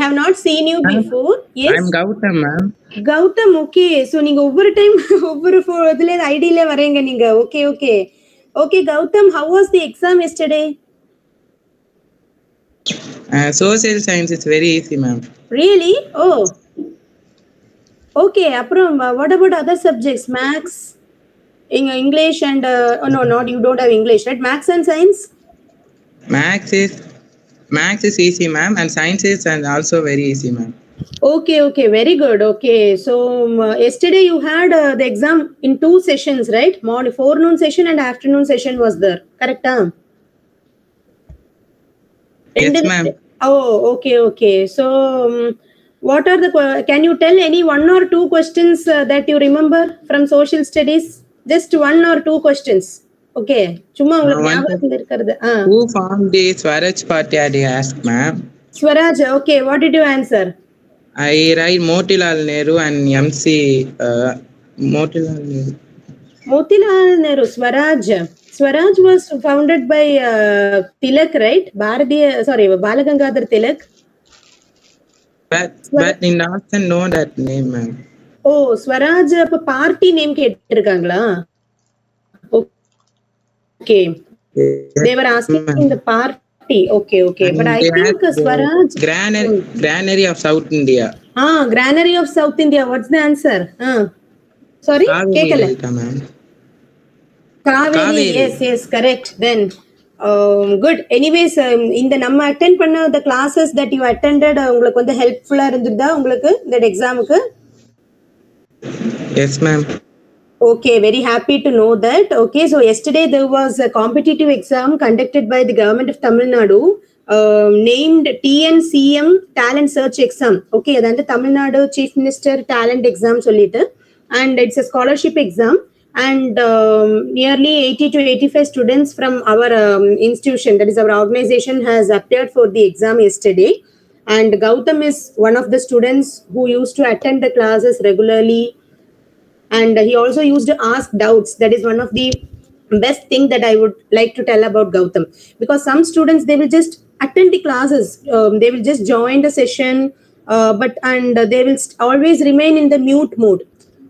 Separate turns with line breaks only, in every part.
have not seen you before. Yes.
I'm Gautam, ma'am.
Gautam, okay. So நீங்க ஒவ்வொரு time ஒவ்வொரு இதுல ஐடியில வரீங்க நீங்க. Okay, okay. Okay, Gautam, how was the exam yesterday?
Social science is very easy, ma'am.
Really? Oh. Okay, அப்புறம் what about other subjects? Maths, English and oh no, not you don't have English, right? Maths and science?
Maths is easy, ma'am, and science is and also very easy, ma'am.
Okay, okay, very good. Okay, so yesterday you had the exam in 2 sessions, right? Morning, forenoon session and afternoon session was there. Correct?
Yes, ma'am.
Oh, okay, okay. So, what are the? Can you tell any 1 or 2 questions that you remember from social studies? Just 1 or 2 questions. Okay. சும்மா உங்களுக்கு ஞாபகத்துல இருக்கிறது.
Who formed the Swaraj Party? I asked, ma'am.
Swaraj. Okay. What did you answer?
I write Motilal Nehru and MC Motilal Nehru.
Motilal Nehru. Swaraj. Swaraj was founded by Tilak, right? Balagangadhar Tilak.
But in doesn't know that name, ma'am.
Oh, Swaraj அப்ப party name கேட்டிருக்காங்களா? Okay. They were asking in the party. Okay, okay.
And
but I think Swaraj.
Granary of South India.
Granary of South India. What's the answer? Sorry?
Ma'am.
Kaveri. Yes, correct. Then, good. Anyways, இந்த நம்ம attend பண்ண the classes that you attended உங்களுக்கு வந்து helpful-ஆ இருந்ததா உங்களுக்கு that exam-க்கு?
Yes, ma'am.
Okay, very happy to know that. Okay, so yesterday there was a competitive exam conducted by the government of Tamil Nadu named TNCM Talent Search Exam. Okay, that's the Tamil Nadu Chief Minister Talent Exam solita, and it's a scholarship exam. And nearly 80 to 85 students from our institution, that is our organization, has appeared for the exam yesterday. And Gautam is one of the students who used to attend the classes regularly. And he also used to ask doubts. That is one of the best thing that I would like to tell about Gautam, because some students, they will just attend the classes, they will just join the session, but they will always remain in the mute mode.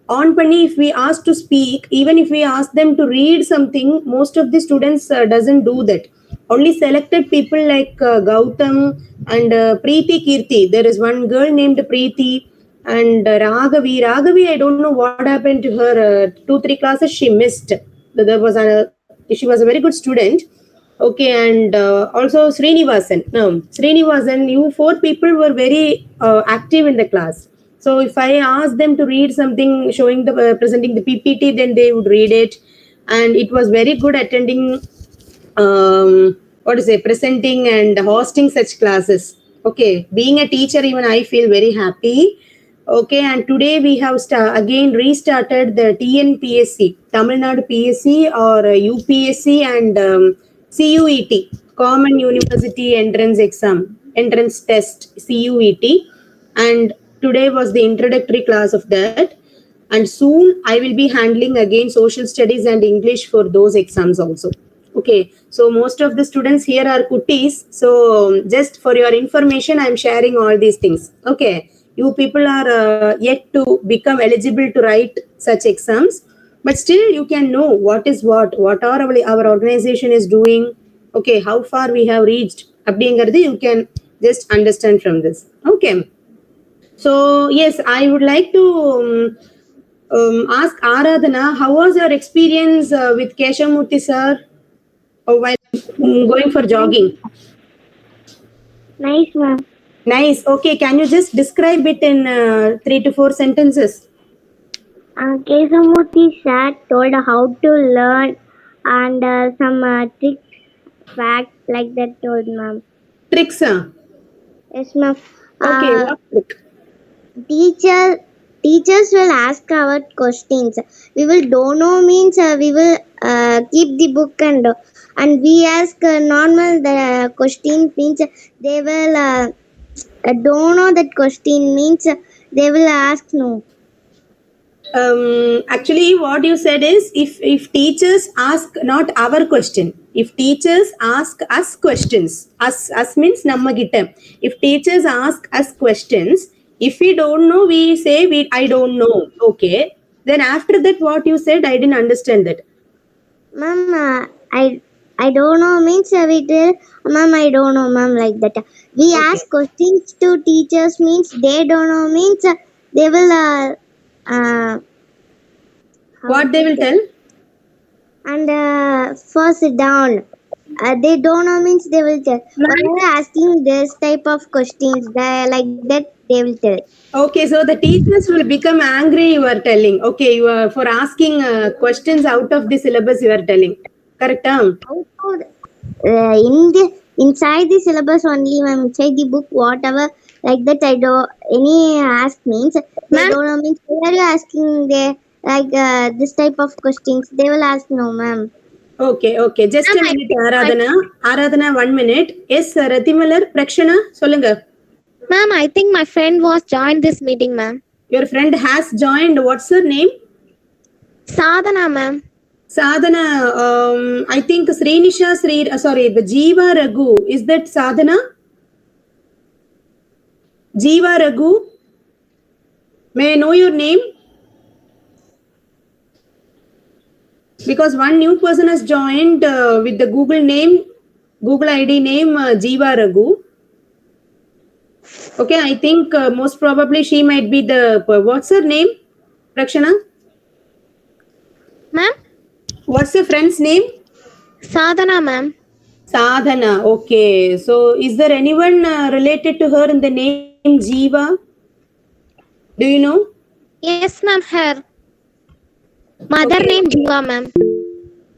On pani, if we ask to speak, even if we ask them to read something, most of the students doesn't do that. Only selected people like Gautam and Preeti Kirti. There is one girl named Preeti and Raghavi. I don't know what happened to her. 2-3 classes she missed. She was a very good student. Okay, and also Srinivasan. No, Srinivasan, you 4 people were very active in the class. So if I ask them to read something showing the presenting the PPT, then they would read it. And it was very good attending presenting and hosting such classes. Okay, being a teacher, even I feel very happy. Okay, and today we have again restarted the TNPSC, Tamil Nadu PSC or UPSC and CUET, Common University Entrance Test, CUET. And today was the introductory class of that. And soon I will be handling again social studies and English for those exams also. Okay, so most of the students here are kuttis. So just for your information, I am sharing all these things. Okay, you people are yet to become eligible to write such exams, but still you can know what are our organization is doing. Okay, how far we have reached. Abdingardi, you can just understand from this. Okay, so yes, I would like to ask Aradhana, how was your experience with Keshamurthy sir while going for jogging?
Nice, ma'am.
Nice. Okay, can you just describe it in 3 to 4 sentences?
Keshamurthy sir told how to learn and some tricks, facts like that told, ma'am.
Tricks,
Yes, ma'am.
Okay, what trick?
Teachers will ask our questions. We will don't know means we will keep the book and we ask normal the question means they will don't know that question means they will ask no.
Actually what you said is if teachers ask not our question, If teachers ask us questions, us means namma gitta. If teachers ask us questions, if we don't know, we say I don't know. Okay. Then after that, what you said, I didn't understand that.
Ma'am, I don't know means we tell, ma'am, I don't know, ma'am, like that. We
Okay.
ask questions to teachers means they don't know means they will how
What they
to
will
say,
tell?
and first down. They don't know means they will tell. Why are you asking this type of questions? Like that they will tell.
Okay, so the teachers will become angry, you are telling. Okay, you are for asking questions out of the syllabus, you are telling. Correct?
Also, in the inside the syllabus only, ma'am, inside the book, whatever like that, I do any ask means they
Ma'am,
don't know means why are you asking they like this type of questions? They will ask no, ma'am.
Okay, okay. Just
ma'am,
a
I
minute,
think my
Aradhana. Aradhana, 1 minute. Yes, Ratimalar, Prakshana, solunga.
ma'am, I think my friend was joined this meeting, ma'am.
Your friend has joined. What's her name?
Sadhana, ma'am.
Sadhana. I think Srinisha, sorry, the Jiva Raghu. Is that Sadhana? Jiva Raghu. May I know your name? Because one new person has joined with the Google ID name Jiva Raghu. Okay, I think most probably she might be the. What's her name? Prakshana?
Ma'am,
What's your friend's name?
Sadhana, ma'am.
Sadhana. Okay, so is there anyone related to her in the name Jiva? Do you know?
Yes, ma'am, her mother
Okay,
name
okay.
Jiva, ma'am.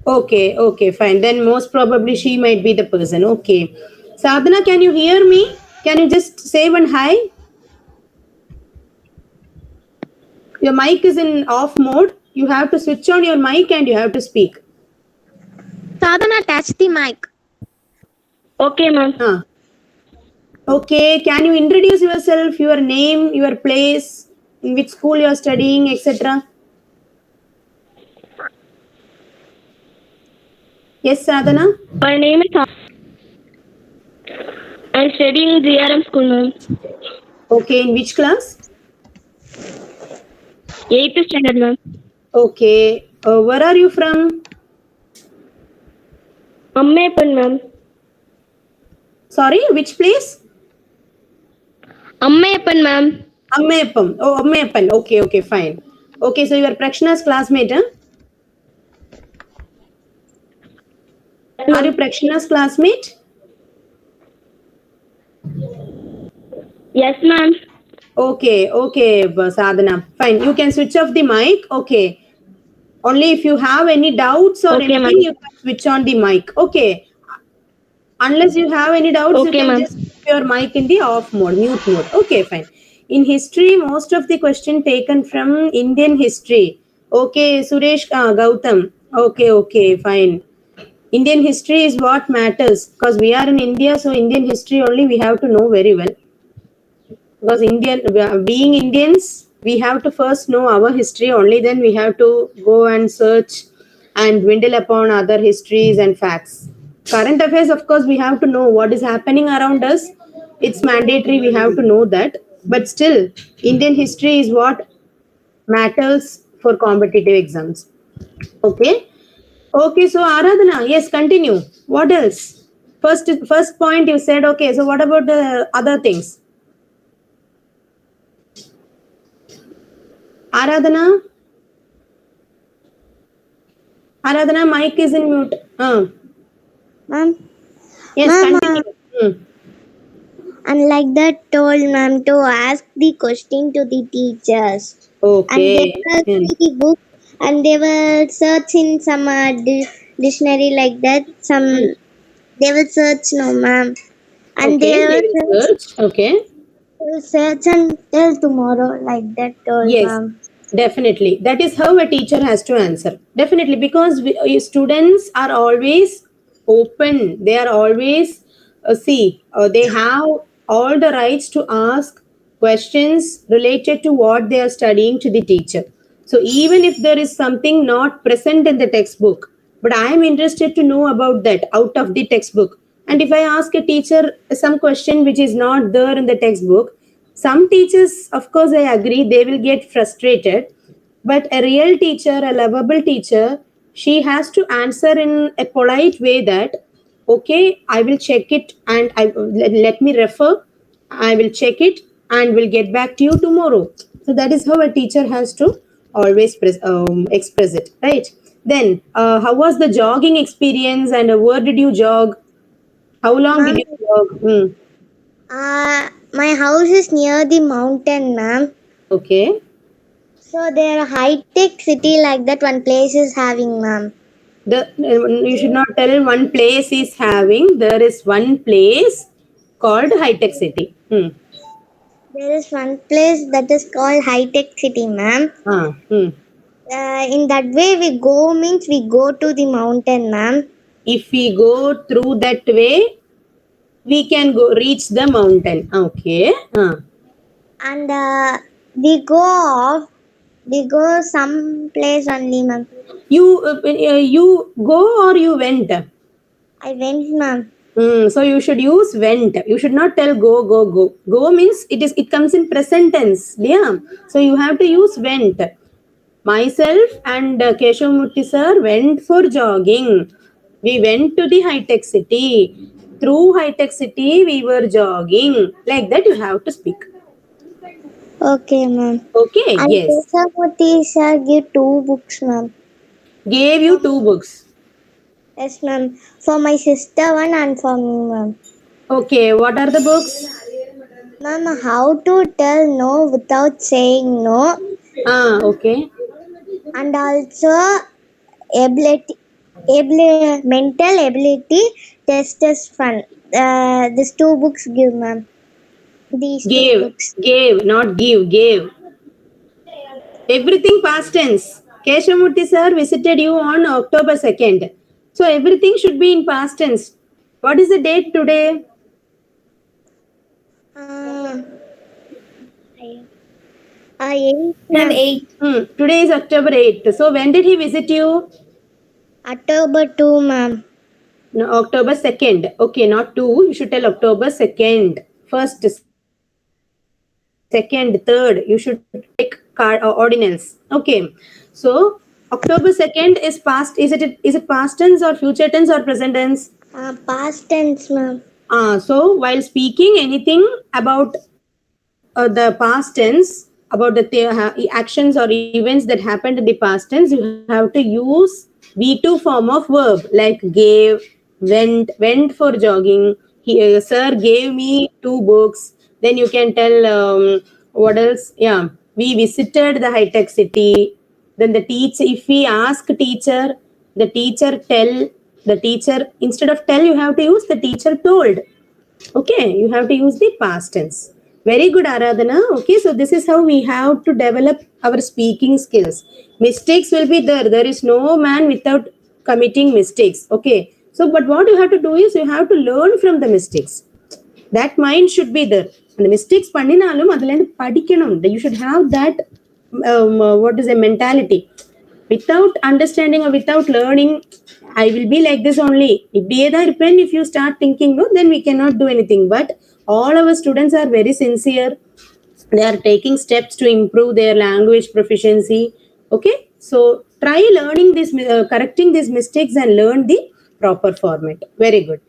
Okay, okay, fine. Then most probably she might be the person. Okay. Sadhana, can you hear me? Can you just say one hi? Your mic is in off mode. You have to switch on your mic and you have to speak.
Sadhana, touch the mic.
Okay, ma'am.
Huh. Okay, can you introduce yourself, your name, your place, in which school you are studying, etc.? Yes, Sadhana?
My name is. I'm studying in GRM school, ma'am.
Okay, in which class?
8th standard, ma'am.
Okay, where are you from?
Ammepan, ma'am.
Sorry, which place?
Ammepan, ma'am.
Ammeppam. Oh, Ammepan. Okay, okay, fine. Okay, so you are Prakshana's classmate, huh? Are you Prakshana's classmate?
Yes, ma'am.
Okay, okay, Sadhana. Fine. You can switch off the mic. Okay. Only if you have any doubts or
Okay,
anything,
ma'am.
you can switch on the mic. Okay. Unless you have any doubts, you
Okay,
can
ma'am.
just keep your mic in the off mode, mute mode. Okay, fine. In history, most of the question taken from Indian history. Okay, Suresh Gautam. Okay, okay, fine. Indian history is what matters because we are in India, so Indian history only we have to know very well. Because being Indians, we have to first know our history. Only then we have to go and search and dwindle upon other histories and facts. Current affairs, of course, we have to know what is happening around us. It's mandatory. We have to know that. But still, Indian history is what matters for competitive exams. Okay. Okay, so Aradhana, yes, continue. What else? First point you said, okay, so what about the other things? Aradhana, Aradhana, mic is in mute.
Ma'am,
Yes,
ma'am,
continue. Hmm.
and like that told ma'am to ask the question to the teachers, and they
Okay.
will
Hmm.
see the book and they will search in some dictionary like that. Some
Hmm.
they will search no, ma'am, and
Okay, they will search. Okay.
they will search and tell tomorrow like that told
Yes,
ma'am.
definitely. That is how a teacher has to answer. Definitely, because students are always open. They are always, they have all the rights to ask questions related to what they are studying to the teacher. So, even if there is something not present in the textbook, but I am interested to know about that out of the textbook. And if I ask a teacher some question which is not there in the textbook, some teachers, of course, I agree, they will get frustrated. But a real teacher, a lovable teacher, she has to answer in a polite way that, okay, I will check it and let me refer. I will check it and will get back to you tomorrow. So that is how a teacher has to always express it, right? Then, how was the jogging experience and where did you jog? How long did
Ma'am,
you jog?
my house is near the mountain, ma'am.
Okay.
So there are high-tech city like that one place is having, ma'am.
You should not tell one place is having. There is one place called high tech city.
There is one place that is called high-tech city, ma'am.
Ah, hmm.
In that way we go means we go to the mountain, ma'am.
If we go through that way, we can go reach the mountain. Okay.
And we go some place only, ma'am.
You go or you went?
I went, ma'am.
So you should use went. You should not tell go, go, go. Go means it comes in present tense. Yeah. So you have to use went. Myself and Keshavamurthy sir went for jogging. We went to the high-tech city. Through high-tech city, we were jogging. Like that, you have to speak.
Okay, ma'am.
Okay,
And
yes.
Keshavamurthy sir give 2 books, ma'am.
Gave you 2 books.
Yes, ma'am. For my sister one and for me, ma'am.
Okay, what are the books?
Ma'am, how to tell no without saying no,
Okay.
and also mental ability test is fun. These 2 books give, ma'am. These two
Gave.
books.
Gave, not give. Gave. Everything past tense. Keshavamurthy sir visited you on October 2nd. So everything should be in past tense. What is the date today?
Uh, 8, ma'am. 8.
Today is October 8th. So when did he visit you?
October 2, ma'am.
No, October 2nd. Okay, not 2. You should tell October 2nd. First, second, third. You should take ordinals. Okay. So October 2nd is past. Is it past tense or future tense or present tense?
Past tense, ma'am.
So while speaking anything about the past tense, about the actions or events that happened in the past tense, you have to use V2 form of verb like gave, went for jogging. Sir gave me 2 books. Then you can tell what else? Yeah, we visited the high tech city. Then the teacher, if we ask teacher, the teacher tell, the teacher, instead of tell, you have to use the teacher told. Okay, you have to use the past tense. Very good, Aradhana. Okay, so this is how we have to develop our speaking skills. Mistakes will be there. There is no man without committing mistakes. Okay, so but what you have to do is you have to learn from the mistakes. That mind should be there. And the mistakes பண்ணினாலும் அதுல இருந்து படிக்கணும். You should have that what is a mentality. Without understanding or without learning, I will be like this only. இப்படியே தான் இருப்பேன். If you start thinking, no, then we cannot do anything. But all our students are very sincere. They are taking steps to improve their language proficiency. Okay, so try learning this, correcting these mistakes and learn the proper format. Very good.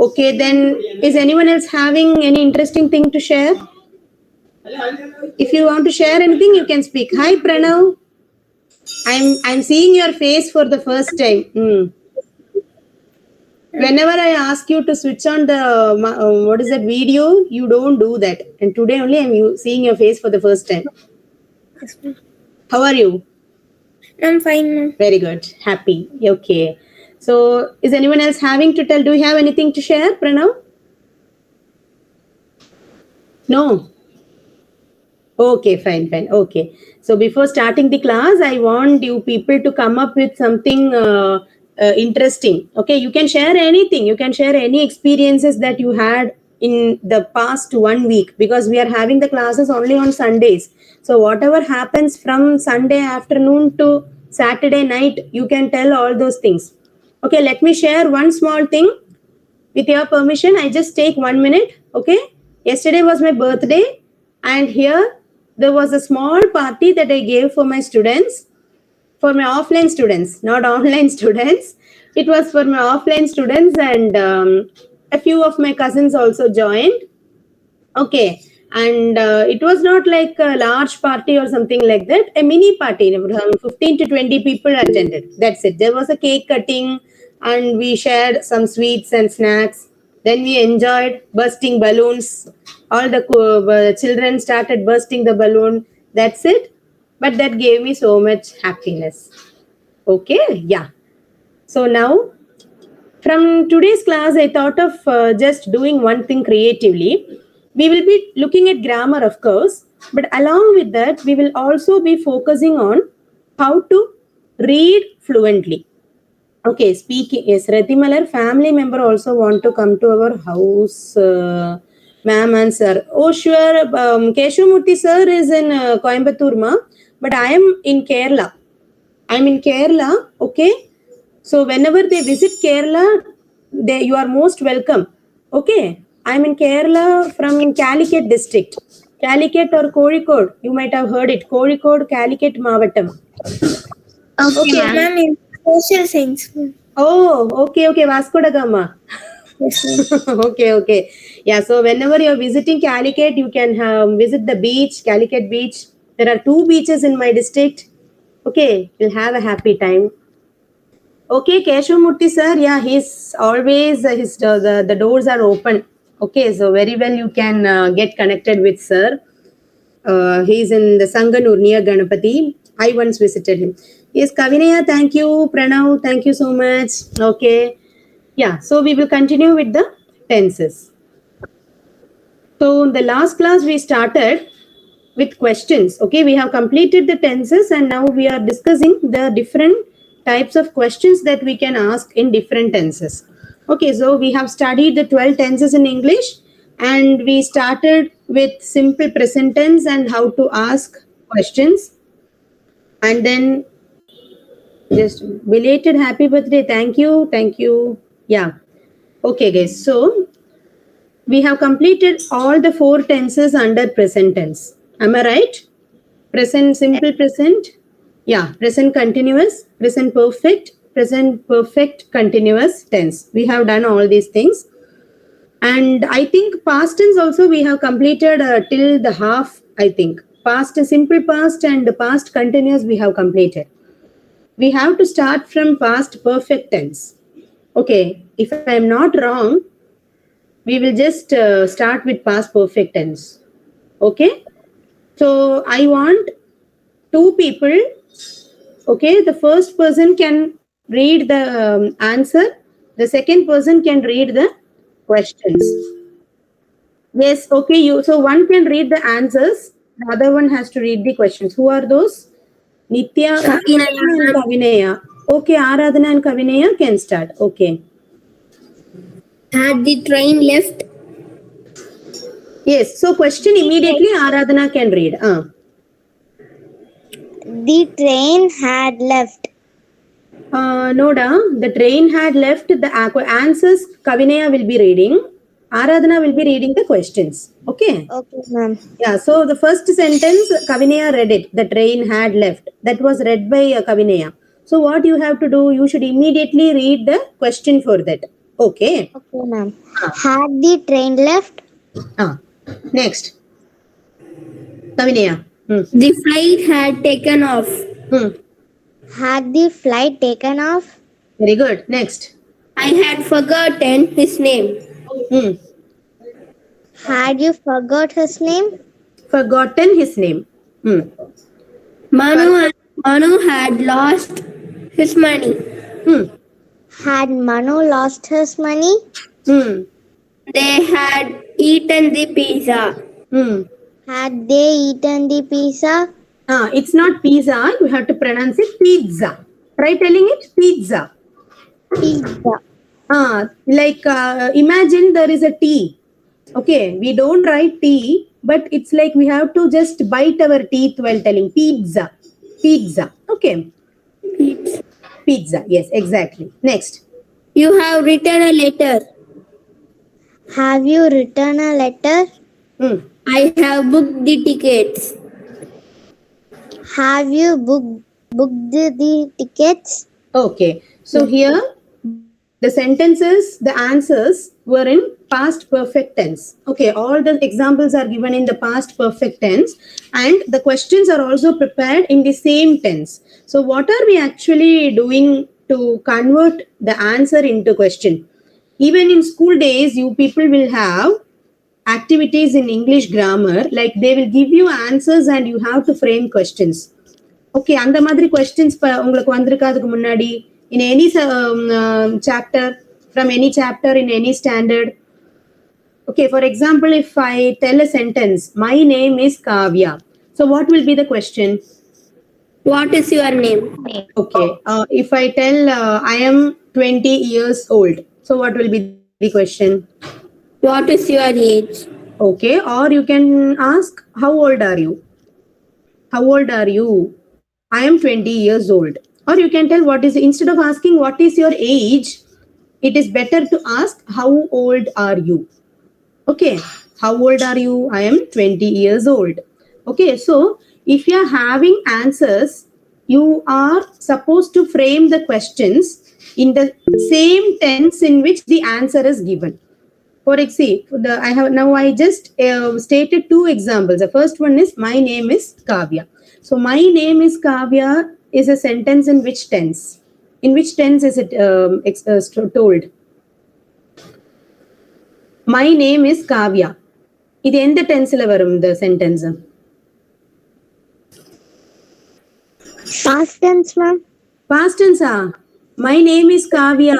Okay, then is anyone else having any interesting thing to share? If you want to share anything, you can speak. Hi, Pranav. I'm seeing your face for the first time. Whenever I ask you to switch on the what is that video, you don't do that. And today only I'm seeing your face for the first time. How are you?
I'm fine, ma'am.
Very good. Happy. Okay. So is anyone else having to tell? Do you have anything to share, Pranav? No. Okay, fine. Okay. So before starting the class, I want you people to come up with something interesting. Okay, you can share anything. You can share any experiences that you had in the past 1 week, because we are having the classes only on Sundays. So whatever happens from Sunday afternoon to Saturday night, you can tell all those things. Okay, let me share one small thing. With your permission, I just take 1 minute. Okay. Yesterday was my birthday, and here there was a small party that I gave for my students, for my offline students, not online students. It was for my offline students, and a few of my cousins also joined. Okay. And it was not like a large party or something like that, a mini party. 15 to 20 people attended. That's it. There was a cake cutting, and we shared some sweets and snacks. Then we enjoyed bursting balloons. All the children started bursting the balloon. That's it. But that gave me so much happiness. Okay. Yeah. So now from today's class, I thought of just doing one thing creatively. We will be looking at grammar, of course, but along with that, we will also be focusing on how to read fluently. Okay, speaking. Yes, Ratimalar, family member also want to come to our house. Ma'am and sir. Oh, sure. Keshumurthy sir is in Coimbatore, ma, but I am in Kerala. I'm in Kerala. Okay. So whenever they visit Kerala, you are most welcome. Okay. I'm in Kerala from Calicut district. Calicut or Kozhikode. You might have heard it. Kozhikode, Calicut Mavatam.
Okay,
Okay.
ma'am, in social science.
Oh, okay. Vasco da Gama.
Yes, ma'am.
Okay. Yeah, so whenever you're visiting Calicut, you can visit the beach, Calicut beach. There are 2 beaches in my district. Okay, you'll have a happy time. Okay, Keshumurthy sir, yeah, he's always the doors are open. Okay, so very well you can get connected with sir. He's in the Sanganur near Ganapati. I once visited him. Yes, Kavinaya, thank you. Pranav, thank you so much. Okay, yeah, so we will continue with the tenses. So in the last class we started with questions. Okay, we have completed the tenses, and now we are discussing the different types of questions that we can ask in different tenses. Okay, so we have studied the 12 tenses in English, and we started with simple present tense and how to ask questions. And then just belated happy birthday. Thank you. Yeah. Okay, guys. So we have completed all the 4 tenses under present tense. Am I right? Present simple present. Yeah, present continuous, present perfect continuous tense. We have done all these things. And I think past tense also we have completed till the half, I think. Past simple past and past continuous we have completed. We have to start from past perfect tense. Okay, if I am not wrong, we will just start with past perfect tense. Okay, so I want 2 people. Okay, the first person can read the answer, the second person can read the questions. Yes, okay, you so one can read the answers, the other one has to read the questions. Who are those? Nitya, Aradhana and Kavinaya. Okay, Aradhana and Kavinaya can start. Okay.
Had the train left?
Yes, so question immediately Aradhana can read.
The train had left.
Noda, the train had left. The answers Kavinaya will be reading. Aradhana will be reading the questions. Okay.
Okay, ma'am.
Yeah. So the first sentence Kavinaya read it. The train had left. That was read by Kavinaya. So what you have to do? You should immediately read the question for that. Okay.
Okay, ma'am. Had the train left?
Next. Kavinaya.
The flight had taken off.
Had the flight taken off?
Very good. Next.
I had forgotten his name.
Had you forgot his name?
Forgotten his name.
Manu had lost his money.
Had Manu lost his money?
They had eaten the pizza.
Had they eaten the pizza?
It's not pizza. You have to pronounce it pizza. Try telling it pizza.
Pizza.
Like imagine there is a tea. Okay, we don't write tea, but it's like we have to just bite our teeth while telling pizza. Okay. Pizza. Yes, exactly. Next.
You have written a letter.
Have you written a letter?
I have booked the tickets.
Have you booked the tickets?
Okay, so here the sentences, the answers were in past perfect tense. Okay, all the examples are given in the past perfect tense, and the questions are also prepared in the same tense. So, what are we actually doing to convert the answer into question? Even in school days, you people will have activities in English grammar, like they will give you answers and you have to frame questions. Okay, அந்த மாதிரி questions உங்களுக்கு வந்திருக்கா அதுக்கு முன்னாடி? In any chapter, from any chapter in any standard? Okay, for example, if I tell a sentence, my name is Kavya, so what will be the question?
What is your name?
Okay, if I tell I am 20 years old, so what will be the question?
What is your age?
Okay, or you can ask, how old are you? How old are you? I am 20 years old. Or you can tell what is, instead of asking what is your age, it is better to ask how old are you? Okay, how old are you? I am 20 years old. Okay, so if you are having answers, you are supposed to frame the questions in the same tense in which the answer is given. For example, I just stated two examples. The first one is my name is Kavya. So my name is Kavya is a sentence in which tense? In which tense is it told? My name is Kavya. இது எந்த டென்ஸ்ல வரும் இந்த sentence?
Past tense, ma'am.
Past tense. My name is Kavya.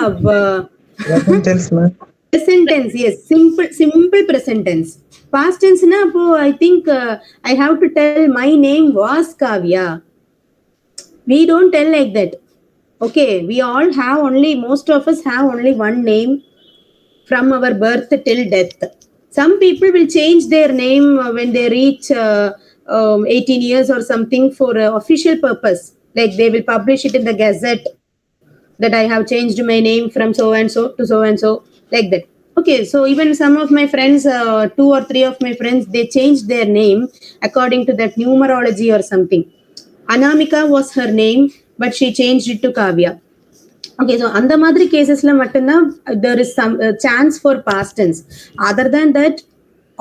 Present tense, ma'am.
Present tense, yes. Simple present tense. Past tense na appo I think I have to tell my name was Kavya. We don't tell like that. Okay, we all have only, most of us have only one name from our birth till death. Some people will change their name when they reach 18 years or something for official purpose. Like they will publish it in the gazette that I have changed my name from so and so to so and so, like that. Okay, so even some of my friends, two or three of my friends, they changed their name according to that numerology or something. Anamika was her name, but she changed it to Kavya. Okay, so அந்த மாதிரி கேசஸ்ல மட்டும்தான் there is some chance for past tense. Other than that,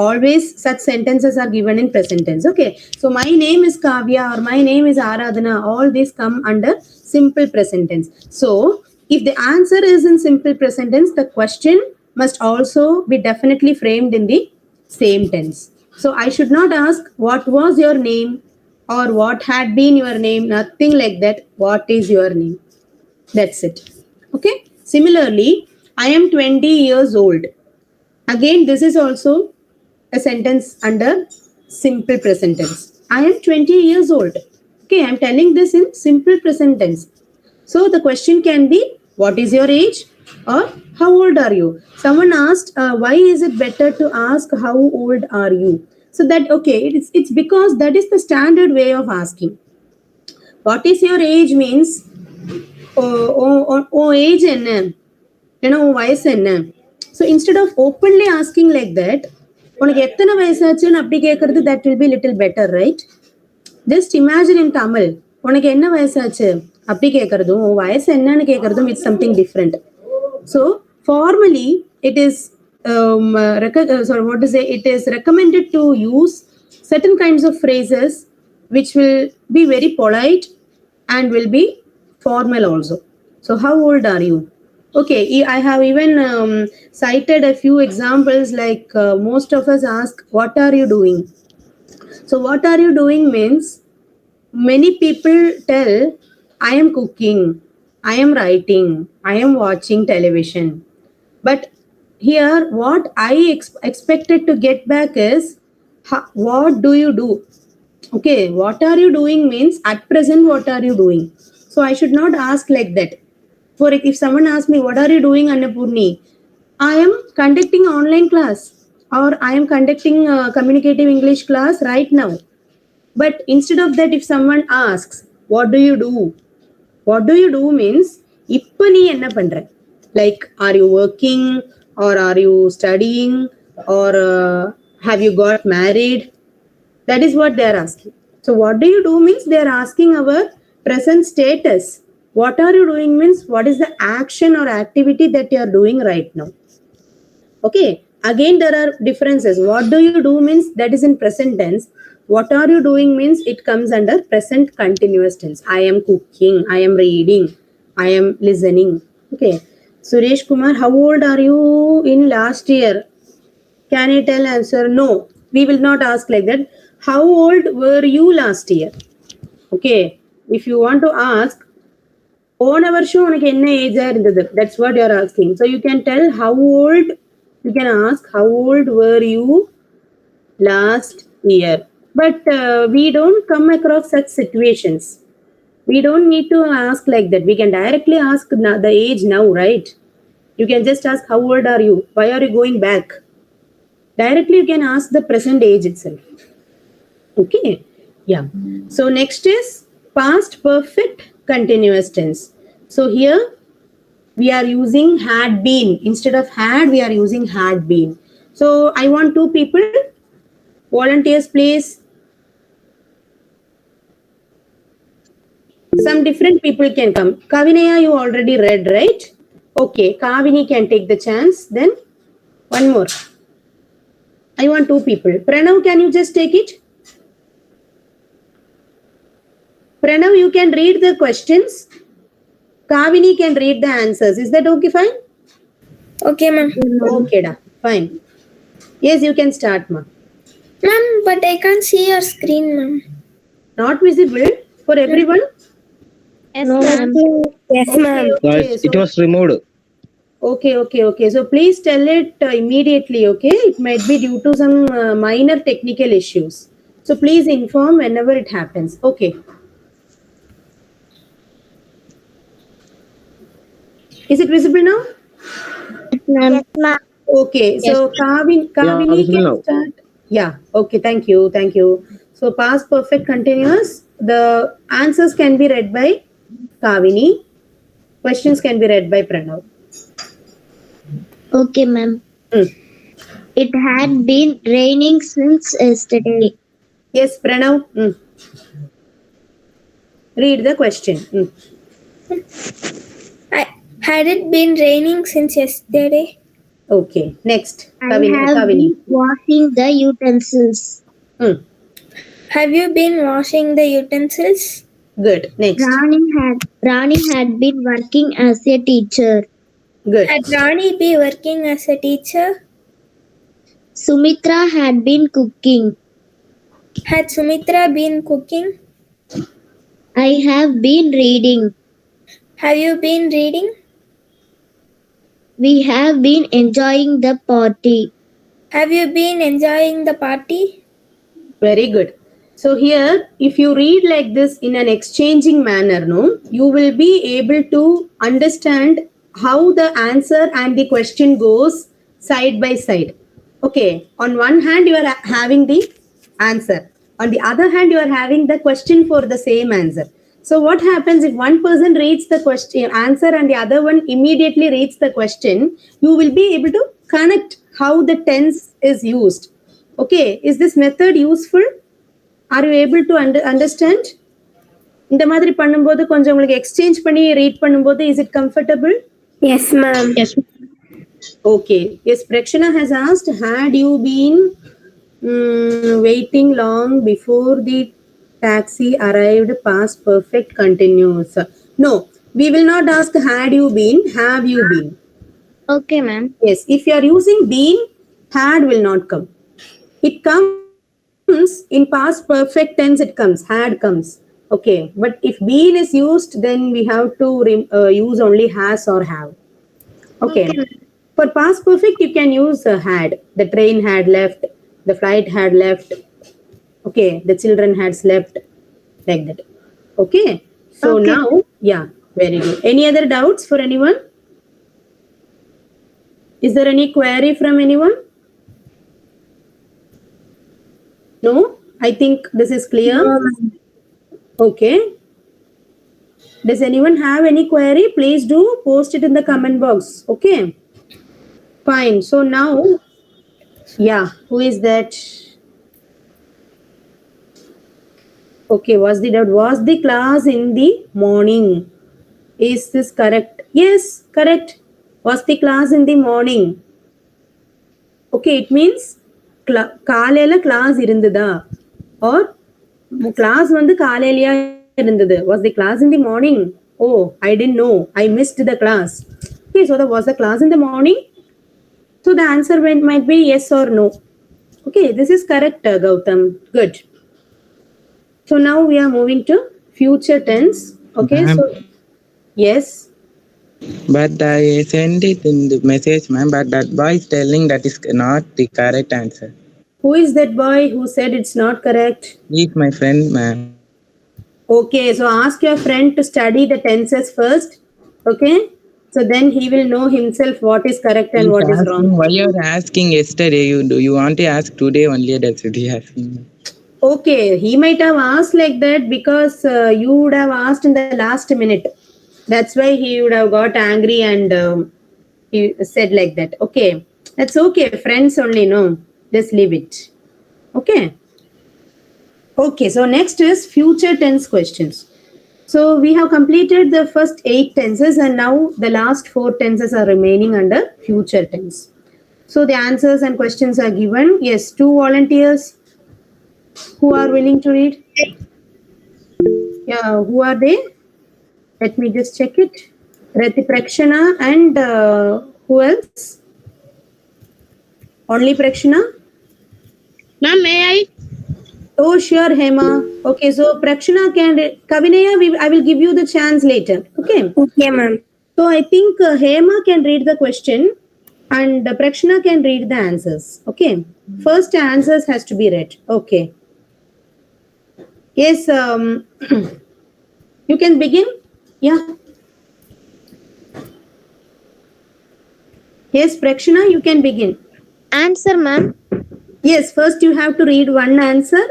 always such sentences are given in present tense. Okay, so my name is Kavya or my name is Aradhana, all these come under simple present tense. So if the answer is in simple present tense, the question must also be definitely framed in the same tense. So I should not ask what was your name or what had been your name, nothing like that. What is your name? That's it. Okay, similarly, I am 20 years old. Again, this is also a sentence under simple present tense. I am 20 years old. Okay, I'm telling this in simple present tense. So the question can be, what is your age or how old are you? Someone asked, why is it better to ask how old are you? So that, okay, it's because that is the standard way of asking. What is your age means, age என்ன, ஏன்னா உன் வயசு என்ன? So instead of openly asking like that, உனக்கு எத்தனை வயசாச்சுன்னு அப்படி கேட்கறது, that will be little better, right? Just imagine in Tamil, உனக்கு என்ன வயசாச்சு அப்படி கேட்கறதும் உன் வயசு என்னன்னு கேட்கறதும் it's something different. So formally it is it is recommended to use certain kinds of phrases which will be very polite and will be formal also. So how old are you? Okay, I have even cited a few examples, like most of us ask, what are you doing? So what are you doing means, many people tell, I am cooking, I am writing, I am watching television. But here what I expected to get back is, what do you do? Okay, what are you doing means at present what are you doing? So I should not ask like that. For if someone asks me, what are you doing, Annapurni? I am conducting online class, or I am conducting a communicative English class right now. But instead of that, if someone asks, what do you do? What do you do means, இப்ப நீ என்ன பண்ற? Like, are you working, or are you studying, or have you got married? That is what they are asking. So what do you do means they are asking our present status. What are you doing means what is the action or activity that you are doing right now. Okay, again there are differences. What do you do means that is in present tense. What are you doing means it comes under present continuous tense. I am cooking, I am reading, I am listening. Okay, Suresh Kumar, how old are you in last year? Can you tell answer? No, we will not ask like that. How old were you last year? Okay, if you want to ask போன வருஷம் உனக்கு என்ன ஏஜா இருந்தது, that's what you are asking. So you can tell how old. You can ask how old were you last year. But we don't come across such situations. We don't need to ask like that. We can directly ask the age now, right? You can just ask how old are you, why are you going back. Directly you can ask the present age itself. Okay, yeah. So next is past perfect continuous tense. So here we are using had been. Instead of had, we are using had been. So I want 2 people. Volunteers, please. Some different people can come. Kavinaya, you already read, right? Okay, Kavini can take the chance. Then one more. I want 2 people. Pranav, can you just take it? Pranav, you can read the questions. Kavini can read the answers. Is that okay, fine?
Okay, ma'am.
Okay, da. Fine. Yes, you can start, ma.
Ma'am, but I can't see your screen, ma'am.
Not visible for everyone?
Yes,
No,
ma'am.
Yes, ma'am.
Okay,
Guys, it was removed.
Okay. So please tell it immediately, okay? It might be due to some minor technical issues. So please inform whenever it happens. Okay. Is it visible now?
Yes, ma'am.
Okay. So Kavini
visible
can
now.
start. Yeah. Okay. Thank you. So past perfect continuous. The answers can be read by Kavini. Questions can be read by Pranav.
Okay, ma'am.
Hmm.
It had been raining since yesterday.
Yes, Pranav. Read the question.
Had it been raining since yesterday?
Okay. Next.
I have
Kavini.
been washing the utensils.
Have you been washing the utensils?
Good. Next.
Rani had been working as a teacher.
Good.
Had Rani been working as a teacher?
Sumitra had been cooking.
Had Sumitra been cooking?
I have been reading.
Have you been reading?
We have been enjoying the party.
Have you been enjoying the party?
Very good. So here, if you read like this in an exchanging manner, no, you will be able to understand how the answer and the question goes side by side. Okay, on one hand you are having the answer, on the other hand you are having the question for the same answer. So what happens if one person reads the question answer and the other one immediately reads the question, you will be able to connect how the tense is used. Okay, is this method useful? Are you able to understand? இந்த மாதிரி பண்ணும்போது கொஞ்சம் உங்களுக்கு exchange பண்ணி read பண்ணும்போது is it comfortable?
Yes, ma'am.
Yes.
Okay. Yes, Prakshana has asked, had you been waiting long before the taxi arrived? Past perfect continuous. No, we will not ask had you been, have you been.
Okay, ma'am.
Yes, if you are using been, had will not come. It comes in past perfect tense, it comes, had comes. Okay, but if been is used, then we have to use only has or have. Okay. For past perfect, you can use had. The train had left, the flight had left. Okay, the children had slept, like that. Okay, so
Okay.
now, yeah, very good. Any other doubts for anyone? Is there any query from anyone? No, I think this is clear. Okay. Does anyone have any query? Please do post it in the comment box. Okay. Fine. So now, yeah, who is that? Okay, was the class in the morning? Is this correct? Yes, correct. Was the class in the morning? Okay, it means காலையில class இருந்ததா or class வந்து காலையிலயா இருந்தது. Was the class in the morning? Oh, I didn't know. I missed the class. Okay, so was the class in the morning? So the answer might be yes or no. Okay, this is correct, Gautam. Good. So now we are moving to future tense. Okay,
Ma'am.
so yes.
But I sent it in the message, ma'am. But that boy is telling that is not the correct answer.
Who is that boy who said it's not correct?
He's my friend, ma'am.
Okay, so ask your friend to study the tenses first. Okay, so then he will know himself what is correct and
He's
what is
asking
wrong.
why you're asking yesterday. You want to ask today only? That's what he asking.
Okay, he might have asked like that because you would have asked in the last minute. That's why he would have got angry and he said like that. Okay, that's okay. Friends only, no. Just leave it. Okay. Okay, so next is future tense questions. So we have completed the first 8 tenses and now the last 4 tenses are remaining under future tense. So the answers and questions are given. Yes, 2 volunteers who are willing to read. Yeah, who are they? Let me just check it. Rati Prakshana and who else? Only Prakshana?
Ma'am, may I?
Oh, sure, Hema. Okay, so Prakshana can Kavinaya, I will give you the chance later. Okay.
Okay, ma'am.
So I think Hema can read the question and Prakshana can read the answers. Okay. First answers has to be read. Okay. Yes, you can begin. Yeah. Yes, Prakshana, you can begin.
Answer, ma'am.
Yes, first you have to read one answer.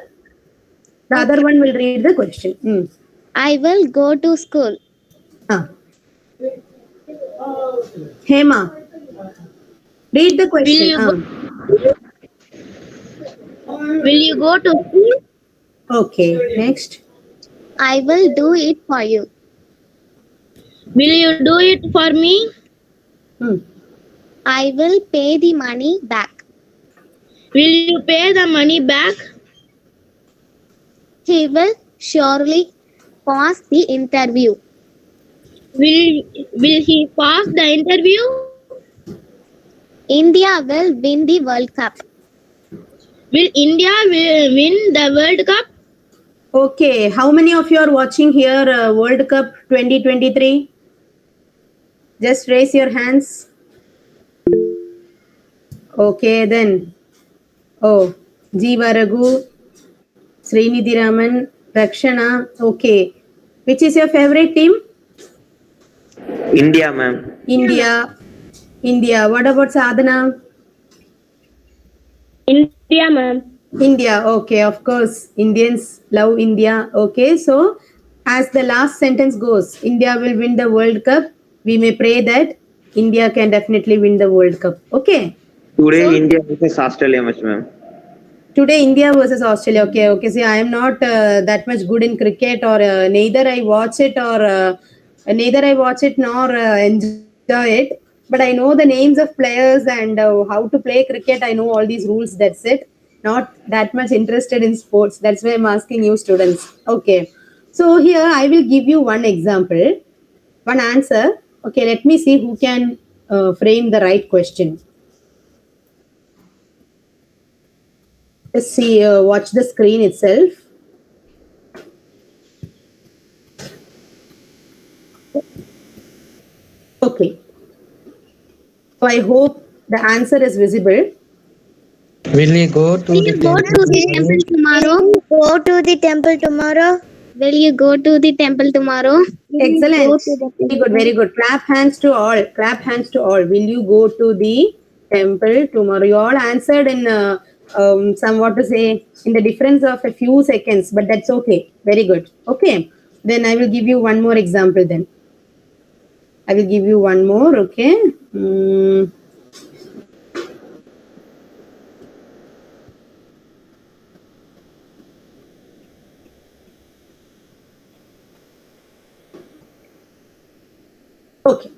The other one will read the question.
I will go to school.
Ah. Hema, read the question.
Will you go to school?
Okay, next.
I will do it for you.
Will you do it for me?
I will pay the money back.
Will you pay the money back?
He will surely pass the interview.
Will he pass the interview?
India will win the World Cup.
Will India win the World Cup?
Okay, how many of you are watching here World Cup 2023? Just raise your hands. Okay, then. Oh, Jeeva Raghu, Srinidhi Raman, Rakshana. Okay. Which is your favorite team?
India, ma'am.
India. India. What about Sadhana?
India, ma'am.
India. Okay, of course. Indians love India. Okay, so as the last sentence goes, India will win the World Cup. We may pray that India can definitely win the World Cup. Okay.
Today,
So-
India versus Australia match, ma'am.
Today India versus Australia. Okay. See, I am not that much good in cricket, or neither I watch it nor enjoy it. But I know the names of players and how to play cricket. I know all these rules. That's it. Not that much interested in sports. That's why I'm asking you students. Okay. So here I will give you one example, one answer. Okay. Let me see who can frame the right question. Just see, watch the screen itself. Okay. So I hope the answer is visible.
Will you go to the
Go to the temple tomorrow.
Go to the temple tomorrow.
Will you go to the temple tomorrow?
Excellent. Very good, very good. Clap hands to all. Clap hands to all. Will you go to the temple tomorrow? You all answered in some, what to say, in the difference of a few seconds, but that's okay. Very good. Okay. Then I will give you one more example then. I will give you one more, okay? Okay.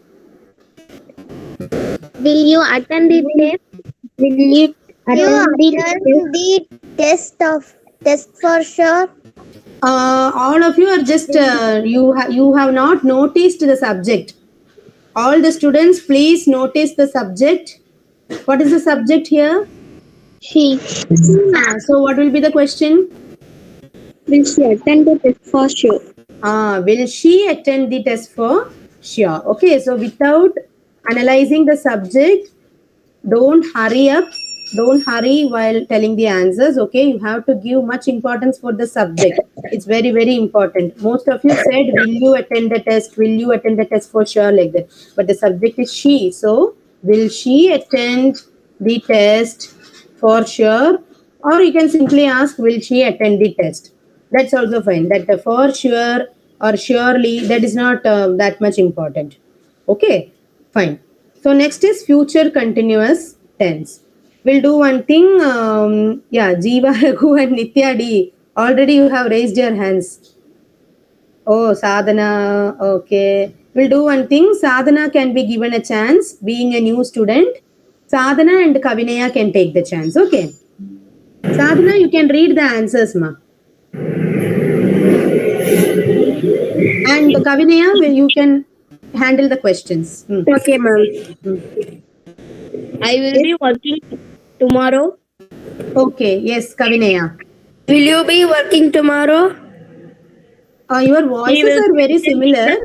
Will you attend the test? Will you
You
attend the test?
attend the test for sure.
All of you are just you have not noticed the subject. All the students, please notice the subject. What is the subject here?
She.
So what will be the question?
Will she attend the test for sure?
Will she attend the test for sure? Okay, so without analyzing the subject, don't hurry up. Don't hurry while telling the answers. Okay, you have to give much importance for the subject. It's very, very important. Most of you said, will you attend the test? Will you attend the test for sure, like that? But the subject is she. So, will she attend the test for sure? Or you can simply ask, will she attend the test? That's also fine. That for sure or surely, that is not that much important. Okay, fine. So next is future continuous tense. We'll do one thing. Yeah, Jeeva, Raghu and Nitya D. Already you have raised your hands. Oh, Sadhana. Okay. We'll do one thing. Sadhana can be given a chance being a new student. Sadhana and Kavinaya can take the chance. Okay. Sadhana, you can read the answers, ma. And Kavinaya, you can handle the questions.
Okay, ma'am. I will be working tomorrow.
Okay. Yes, Kavinaya.
Will you be working tomorrow?
Your
He
voices
will
are very similar.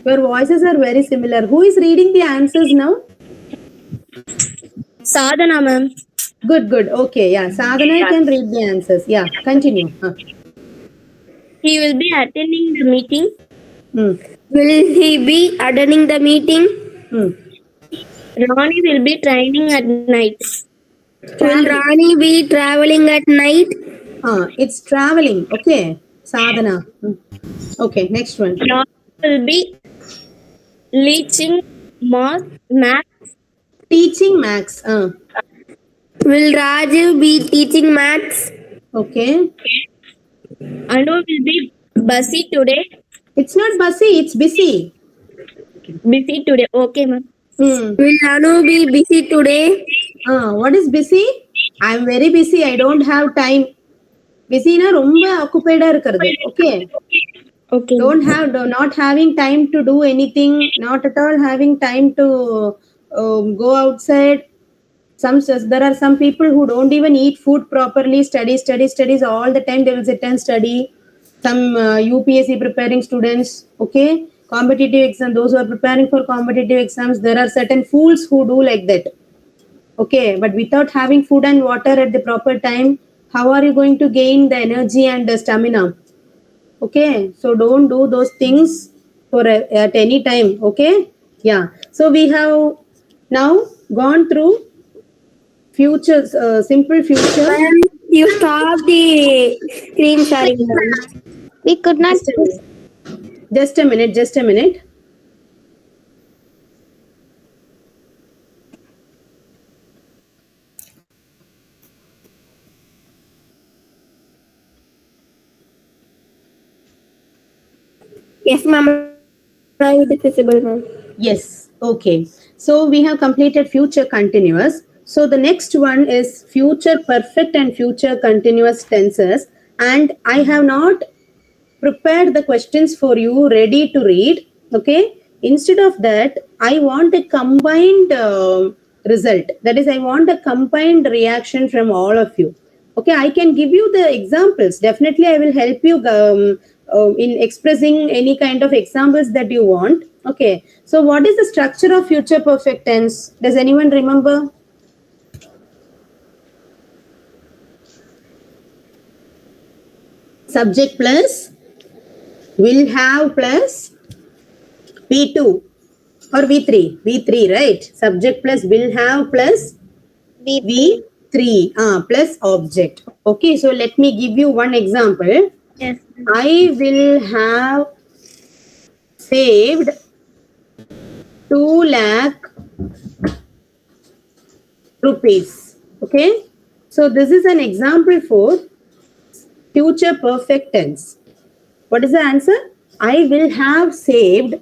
Your voices are very similar. Who is reading the answers now?
Sadhana, ma'am.
Good, good. Okay, yeah. Sadhana can read the answers. Yeah, continue.
He will be attending the meeting.
Hmm.
Will he be attending the meeting?
Hmm.
Ronnie will be training at night. Will
Traveling.
Ronnie be traveling at night?
It's traveling. Okay. Sadhana. Okay, next one.
Ronnie will be teaching math.
Teaching Max.
Will Raju be teaching maths?
Okay.
Anu will be busy today.
It's not bussy, it's busy.
Busy today. Okay, ma'am.
Hmm.
Will Anu be busy today?
What is busy? I'm very busy. I don't have time. Busy-na ரொம்ப occupied இருக்கிறது. Okay.
Okay.
Not having time to do anything, not at all having time to go outside. There are some people who don't even eat food properly, studies all the time. They will sit and study. Some UPSC preparing students, okay, competitive exam, those who are preparing for competitive exams, there are certain fools who do like that. Okay, but without having food and water at the proper time, how are you going to gain the energy and the stamina? Okay, so don't do those things for at any time. Okay, yeah. So we have now gone through future, simple future.
Ma'am, you stop the screen sharing, ma'am.
We could not.
Just a minute. Just a minute. Just a minute.
Yes, ma'am. Now it is visible, ma'am.
Yes. Okay. So we have completed future continuous. So the next one is future perfect and future continuous tenses. And I have not prepared the questions for you ready to read. Okay. Instead of that, I want a combined result. That is, I want a combined reaction from all of you. Okay, I can give you the examples. Definitely, I will help you in expressing any kind of examples that you want. Okay, so what is the structure of future perfect tense? Does anyone remember? Subject plus will have plus V2 or V3. V3, right? Subject plus will have plus V3 plus object. Okay, so let me give you one example.
Yes.
I will have saved 2 lakh rupees. Okay. So this is an example for future perfect tense. What is the answer? I will have saved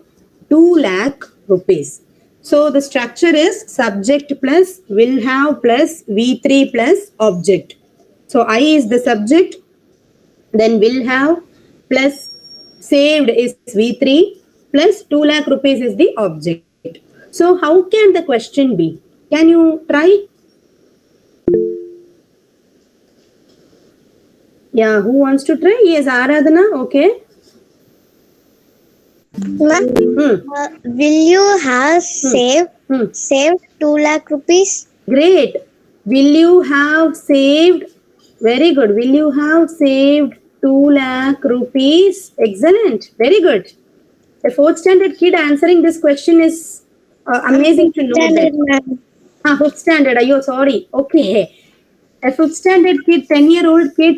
2 lakh rupees. So the structure is subject plus will have plus V3 plus object. So I is the subject, then will have plus saved is V3 plus 2 lakh rupees is the object. So how can the question be? Can you try? Yeah, who wants to try? Yes, Aradhana. Okay.
Ma'am,
Hmm.
will you have
Hmm.
saved 2 lakh rupees?
Great. Will you have saved? Very good. Will you have saved 2 lakh rupees? Excellent. Very good. A fourth standard kid answering this question is amazing to know that.
Ma'am.
Fifth standard. Ayo, sorry. Okay. A fifth standard kid, 10-year-old kid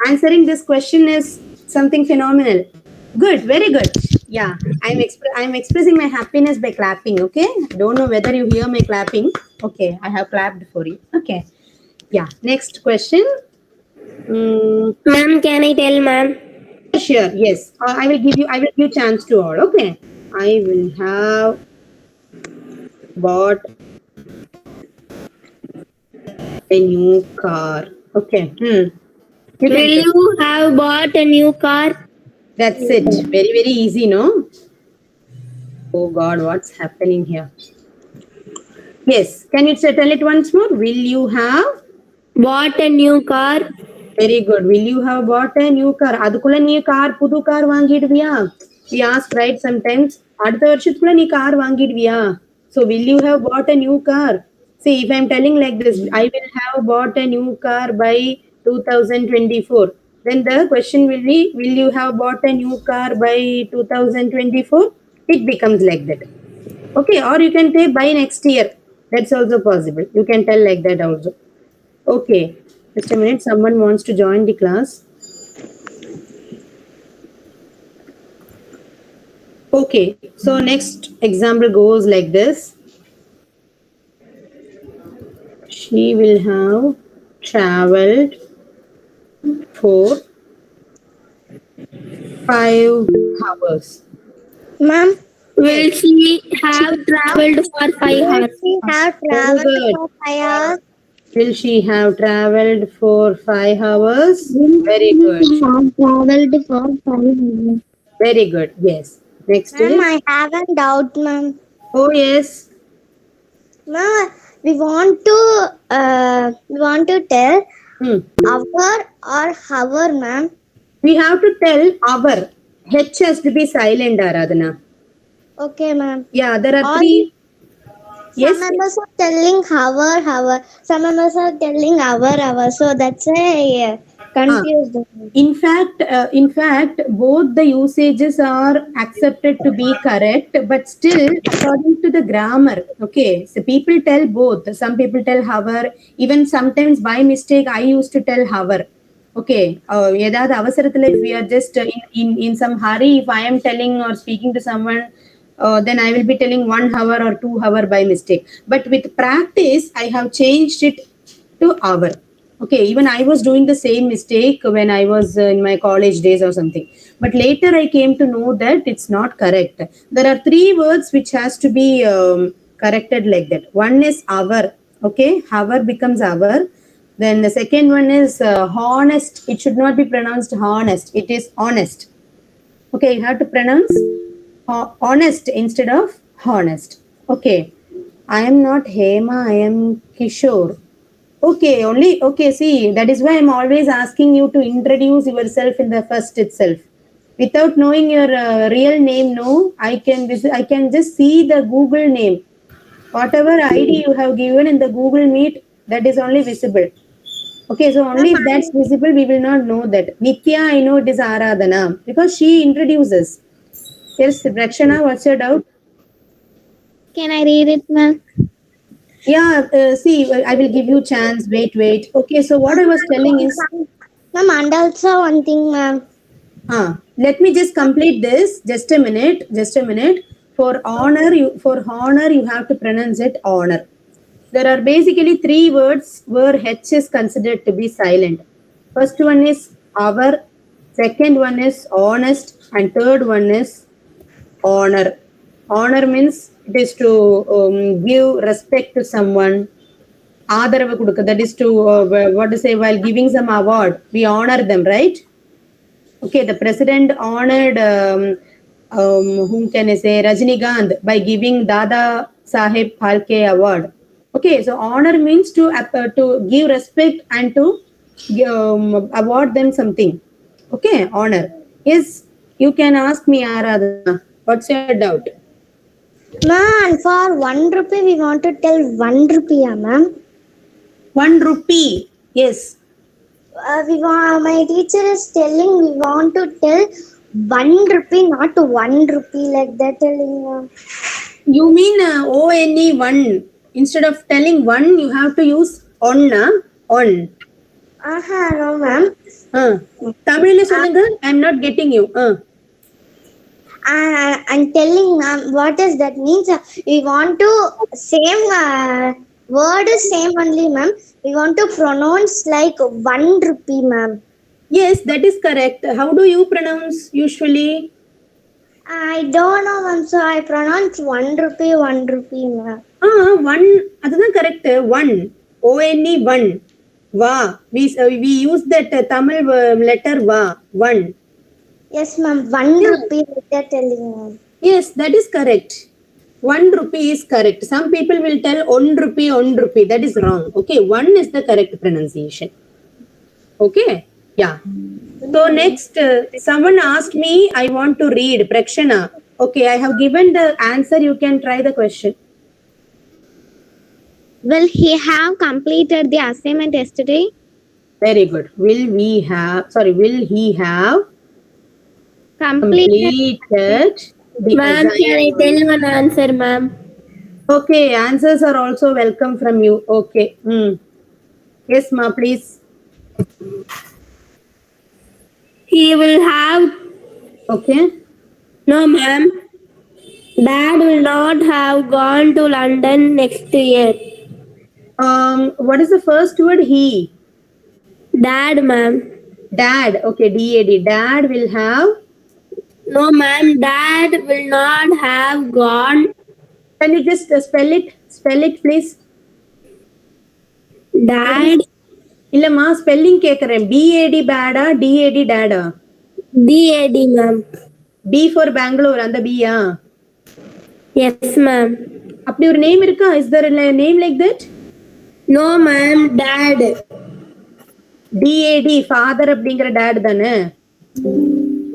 answering this question is something phenomenal. Good, very good. Yeah, I'm expressing my happiness by clapping. Okay, don't know whether you hear my clapping. Okay, I have clapped for you. Okay, yeah. Next question.
Ma'am, can I tell, ma'am?
Sure. Yes, I will give you. I will give chance to all. Okay, I will have bought a new car. Okay. You can
Will
tell.
you have bought a new car?
That's it. Very very easy, no? Oh God, what's happening here? Yes, can you tell it once more? Will you have?
Bought a new car?
Very good. Will you have bought a new car? அதுக்குள்ள நீ car புது car வாங்கிடுவியா? We ask right sometimes. அடுத்த வருஷத்துக்குள்ள நீ car வாங்கிடுவியா? So will you have bought a new car? See, if I'm telling like this, I will have bought a new car by 2024. Then the question will be, will you have bought a new car by 2024? It becomes like that. Okay, or you can say by next year. That's also possible. You can tell like that also. Okay, just a minute. Someone wants to join the class. Okay, so next example goes like this. She will have traveled for 5 hours.
Ma'am,
Will she have traveled for 5 hours?
she have
Very
traveled
good.
for 5 hours?
Will she have traveled for 5 hours? Very good.
Have traveled for 5 hours.
Very good. Yes. Next
Ma'am,
is.
I have a doubt, ma'am.
Oh, yes.
Ma'am, we want to tell
Hmm.
hour or hour, ma'am.
We have to tell our. H has to be silent, Aradhana.
Okay, ma'am.
Yeah, there are
All
3.
some
Yes.
members are telling hour. Some members are telling hour. So that's why I confused.
In fact, both the usages are accepted to be correct, but still, according to the grammar, okay. So people tell both. Some people tell hour. Even sometimes by mistake, I used to tell hour. Okay. ஏதாவது அவசரத்துல if we are just in some hurry, if I am telling or speaking to someone, then I will be telling 1 hour or 2 hour by mistake. But with practice, I have changed it to hour. Okay, even I was doing the same mistake when I was in my college days or something. But later I came to know that it's not correct. There are 3 words which has to be corrected like that. One is hour. Okay, hour becomes hour. Then the second one is honest. It should not be pronounced honest. It is honest. Okay, you have to pronounce honest instead of honest. Okay, I am not Hema, I am Kishore. Okay, only okay. See, that is why I'm always asking you to introduce yourself in the first itself. Without knowing your real name, no, I can just see the Google name. Whatever ID you have given in the Google Meet, that is only visible. Okay, so only if that's visible, we will not know that. Nitya, I know it is Aradhana because she introduces. Yes, Rakshana, what's your doubt?
Can I read it, ma'am?
Yeah, see, I will give you chance. Wait. Okay, so what I was telling is,
Ma'am, and also one thing, ma'am.
Let me just complete this. Just a minute. Just a minute. For honor, you have to pronounce it honor. There are basically three words where H is considered to be silent. First one is our, second one is honest, and third one is honor. Honor means it is to give respect to someone. ஆதரவு கொடுக்க, that is to what to say, while giving some award we honor them, right? Okay, the president honored whom can I say, Rajinikanth, by giving Dada Saheb Phalke award. Okay, so honor means to give respect and to award them something. Okay, honor. Yes, you can ask me, Aradhana, what's your doubt?
Ma'am, for 1 rupee we want to tell 1 rupee, ma'am.
1 rupee, yes.
My teacher is telling we want to tell 1 rupee, not 1 rupee, like that telling, ma'am.
You mean ONE, one. Instead of telling one, you have to use on. On.
No, ma'am.
Tamil solunga, I'm not getting you.
I'm telling, ma'am, what is that means? We want to same word is same only, ma'am. We want to pronounce like 1 rupee, ma'am.
Yes, that is correct. How do you pronounce usually?
I don't know, ma'am. So I pronounce 1 rupee, 1 rupee, ma'am.
One. That's correct. One. ONE, one. Va. We use that Tamil letter va. One.
Yes, ma'am. 1 rupee, like that telling, ma'am.
Yes, that is correct. 1 rupee is correct. Some people will tell 1 rupee, 1 rupee. That is wrong. Okay, 1 is the correct pronunciation. Okay, yeah. So next, someone asked me, I want to read. Prakshana. Okay, I have given the answer. You can try the question.
Will he have completed the assignment yesterday?
Very good. Will he have completed the
Ma'am, can I tell
assignment?
one answer, ma'am?
Okay, answers are also welcome from you. Okay. Yes, ma, please.
He will have.
Okay.
No, ma'am. Dad will not have gone to London next year.
What is the first word? He.
Dad, ma'am.
Dad. Okay, DAD. Dad will have.
No, ma'am. Dad will not have gone.
Can you just spell it? Spell it, please.
Dad.
இல்லம்மா spelling கேக்குறேன். BAD பேடா, DAD டேடா?
DAD, ma'am.
B for Bangalore, அந்த பியா?
Yes, ma'am.
அப்படி ஒரு name இருக்கா? Is there a name like that?
No, ma'am. Dad.
DAD, father அப்படிங்கிற dad தானே?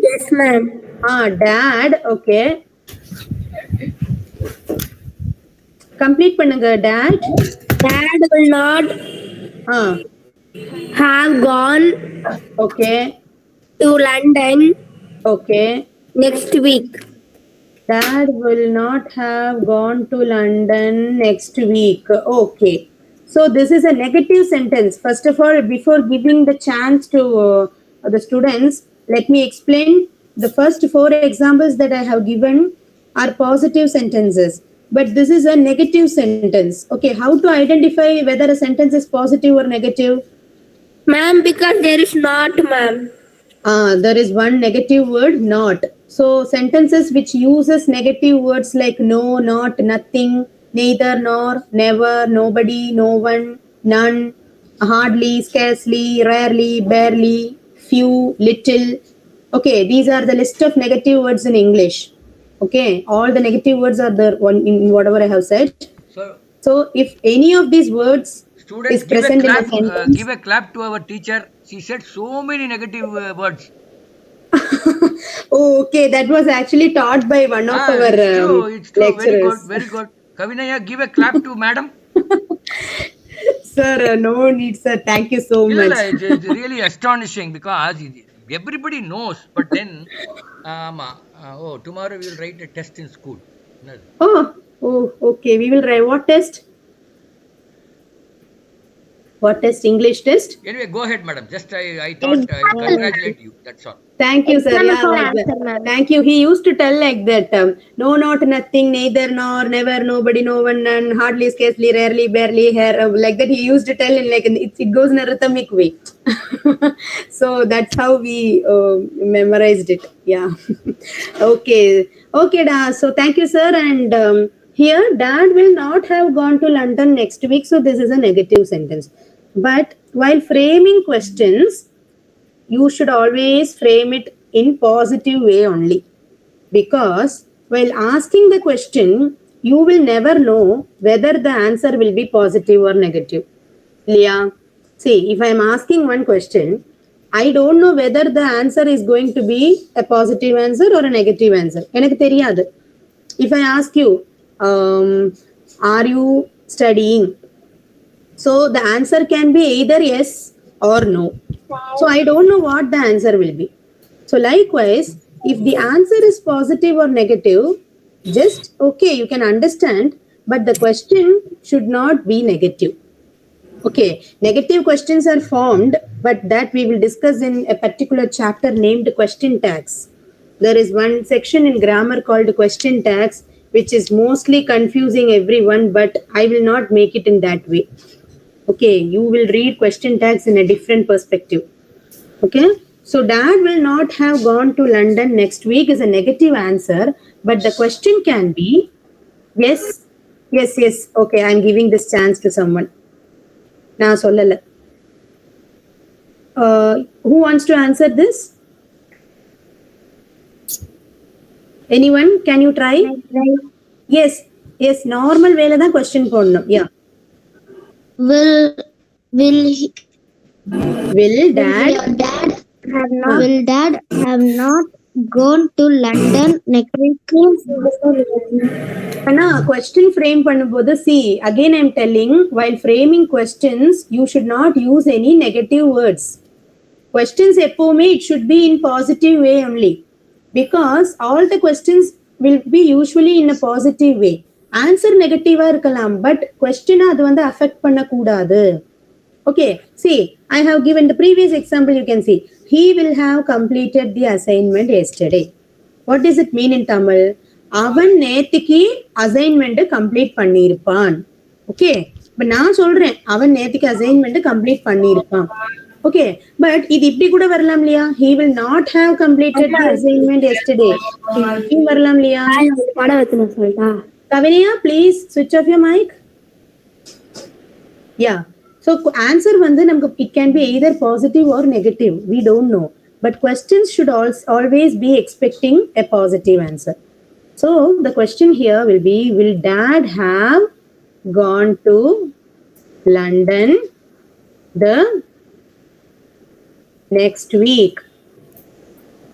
Yes, ma'am.
Dad. Okay. Complete பண்ணுங்க. Dad.
Dad will not have gone.
Okay.
To London.
Okay.
Next week.
Dad will not have gone to London next week. Okay. So this is a negative sentence. First of all, before giving the chance to the students, let me explain. The first 4 examples that I have given are positive sentences, but this is a negative sentence. Okay, how to identify whether a sentence is positive or negative?
Ma'am, because there is not, ma'am.
There is one negative word, not. So sentences which uses negative words like no, not, nothing, neither, nor, never, nobody, no one, none, hardly, scarcely, rarely, barely, few, little. Okay, these are the list of negative words in English. Okay, all the negative words are there in whatever I have said. So if any of these words
students
is present in a sentence,
give a clap to our teacher. She said so many negative words.
Oh, okay. That was actually taught by one of our
it's true.
lecturers.
Very good. Kavinaya, give a clap to madam.
Sir, no need, sir. Thank you so much.
It's really astonishing because everybody knows, but then, tomorrow we will write a test in school.
Oh, okay. We will write what test? What test? English test?
Anyway, go ahead, madam. Just I thought I'll congratulate you. That's all.
Thank you, sir.
Exam
Yeah,
for
like
answer,
that.
ma'am.
Thank you. He used to tell like that. No, not nothing, neither, nor, never, nobody, no one, none, hardly, scarcely, rarely, barely, hair. Like that. He used to tell in like it goes in a rhythmic way. So that's how we memorized it. Yeah. Okay. Okay, da. So thank you, sir. And here, Dad will not have gone to London next week. So this is a negative sentence. But while framing questions, you should always frame it in positive way only, because while asking the question you will never know whether the answer will be positive or negative. Leah, see, if I am asking one question, I don't know whether the answer is going to be a positive answer or a negative answer. எனக்கு தெரியாது. If I ask you, are you studying, so the answer can be either yes or no. So I don't know what the answer will be. So likewise, if the answer is positive or negative, just okay, you can understand, but the question should not be negative. Okay, negative questions are formed, but that we will discuss in a particular chapter named question tags. There is one section in grammar called question tags, which is mostly confusing everyone, but I will not make it in that way. Okay, you will read question tags in a different perspective. Okay, so Dad will not have gone to London next week is a negative answer, but the question can be yes, yes, yes. Okay, I'm giving this chance to someone. நான் சொல்லல. Who wants to answer this? Anyone? Can you try? Yes, yes. Normal வேலை தான் question போடணும். Yeah.
Will he,
Will Dad?
will Dad have not gone to London next week?
Anna, question frame பண்ணும்போது see, again I'm telling, while framing questions, you should not use any negative words. Questions எப்பவுமே it should be in positive way only, because all the questions will be usually in a positive way. Answer நெகட்டிவா இருக்கலாம், but question அது வந்து affect பண்ணக்கூடாது. Okay, see, I have given the previous example. You can see, he will have completed the assignment yesterday. What does it mean in Tamil? அவன் நேத்திக்கு assignment complete பண்ணியிருப்பான். Okay, இப்போ நான் சொல்றேன் அவன் நேத்திக்கு அசைன்மெண்ட் கம்ப்ளீட் பண்ணியிருப்பான். ஓகே, பட் இது இப்படி கூட வரலாம் இல்லையா? he will not have completed the assignment yesterday. இப்படி வரலாம் இல்லையா?
படம் வச்சு சொல்லிட்டா.
கவினியா, please switch off your mic. Yeah. So answer வந்து நமக்கு it can be either positive or negative. We don't know. But questions should always be expecting a positive answer. So the question here will be, will Dad have gone to London the next week?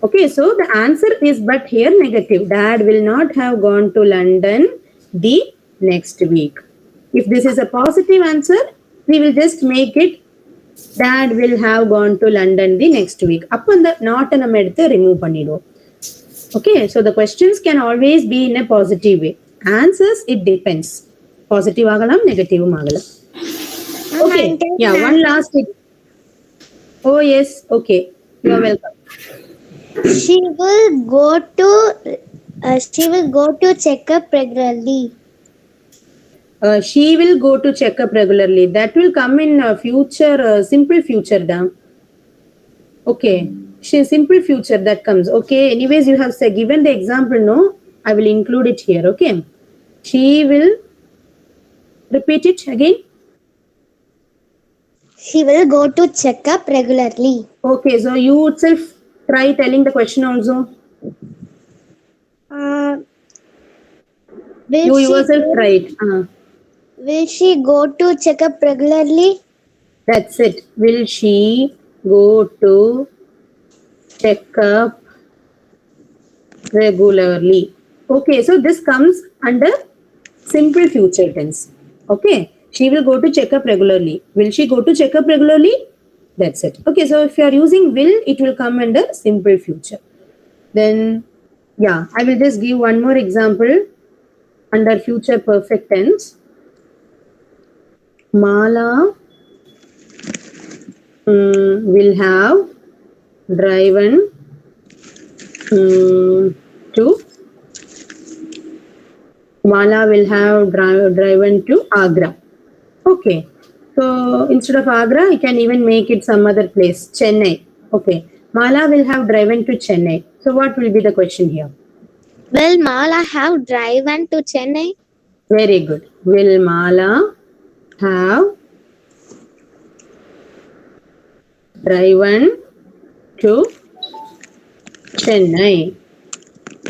Okay, so the answer is but here negative. Dad will not have gone to London the next week. If this is a positive answer, we will just make it Dad will have gone to London the next week. அப்போ அந்த நாட்டை நம்ம எடுத்து remove பண்ணிடுவோம். Okay, so the questions can always be in a positive way. Answers, it depends. Positive ஆகலாம், negative ஆகலாம். Okay, yeah, one last. Oh yes, okay, you are welcome.
She will go to check up regularly.
She will go to check up regularly. That will come in future, simple future down. Okay, simple future that comes. Okay, anyways, you have given the example, no? I will include it here. Okay, she will repeat it again.
She will go to check up regularly.
Okay, so you itself try telling the question also. You yourself try it.
Will she go to check up regularly?
That's it. Will she go to check up regularly? Okay, so this comes under simple future tense. Okay, she will go to check up regularly. Will she go to check up regularly? That's it. Okay, so if you are using will, it will come under simple future. Then, yeah, I will just give one more example under future perfect tense. Mala will have driven to Mala will have driven to Agra. Okay. So instead of Agra, you can even make it some other place, Chennai. Okay. Mala will have driven to Chennai. So what will be the question here?
Will Mala have driven to Chennai?
Very good. Will Mala have driven to Chennai?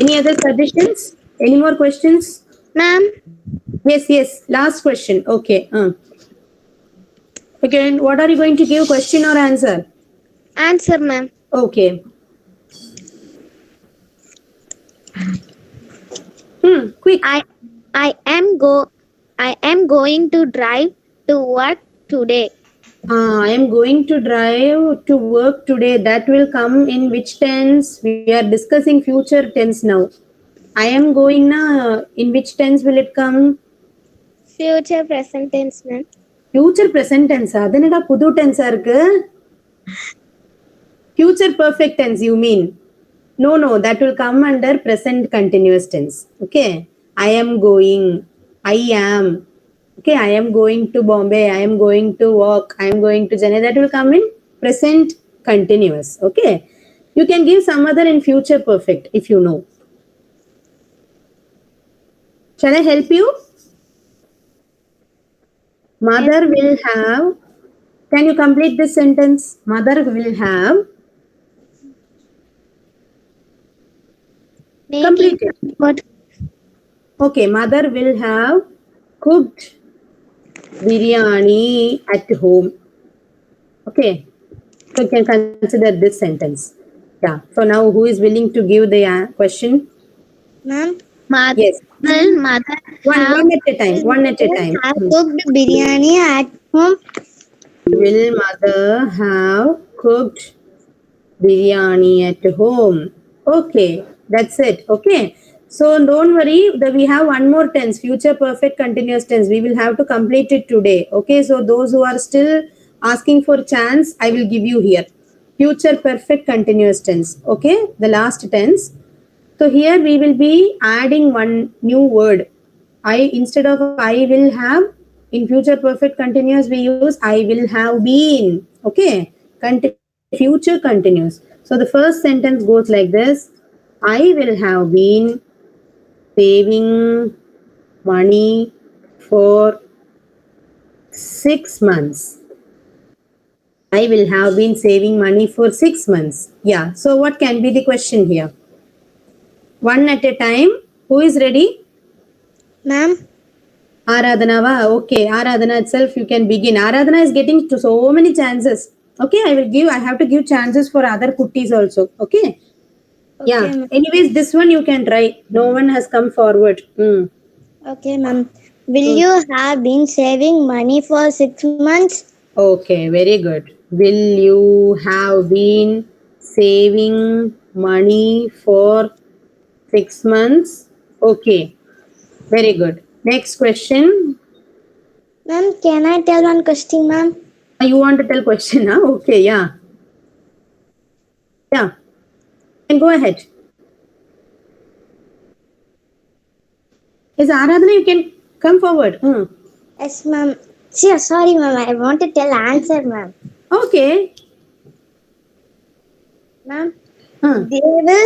Any other suggestions? Any more questions?
Ma'am,
Yes. Last question. Okay. Again, what are you going to give? Question or answer?
answer, ma'am.
Okay. Quick.
I am going to drive to work today.
I am going to drive to work today. That will come in which tense? We are discussing future tense now. I am going na. In which tense will it come?
Future present tense, ma'am.
Future present tense. Adanada pudu tense irukku. Future perfect tense you mean? No, that will come under present continuous tense. Okay. I am going. I am. Okay, I am going to Bombay. I am going to work. I am going to Chennai. That will come in present continuous. Okay. You can give some other in future perfect if you know. Shall I help you? Mother will have. Can you complete this sentence? Mother will have. Complete it.
What?
Okay, mother will have cooked biryani at home. Okay, so you can consider this sentence. Yeah, so now who is willing to give the question?
Ma'am,
Yes,
Will mother
one at a time. One at a time.
have cooked biryani at home.
Will mother have cooked biryani at home? Okay, that's it. Okay, so don't worry. We have one more tense, future perfect continuous tense. We will have to complete it today. Okay, so those who are still asking for chance, I will give you here. Future perfect continuous tense. Okay, the last tense. So here we will be adding one new word. Instead of I will have, in future perfect continuous we use I will have been. Okay, future continuous. So the first sentence goes like this: I will have been saving money for 6 months. I will have been saving money for 6 months. Yeah, so what can be the question here? One at a time. Who is ready?
Ma'am,
Aradhanava. Okay, Aradhana itself you can begin. Aradhana is getting to so many chances. Okay, I have to give chances for other kuttis also. Okay. Yeah.
ma'am.
Anyways, this one you can try. No one has come forward.
Okay, ma'am. Will you have been saving money for 6 months?
Okay, very good. Will you have been saving money for 6 months? Okay, very good. Next question.
Ma'am, can I tell one question, ma'am?
You want to tell question, huh? Okay, yeah. Yeah. And go ahead. Yes, Aradhana, you can come forward.
Yes, ma'am. Sorry, ma'am. I want to tell answer, ma'am.
Okay.
Ma'am,
Huh.
they will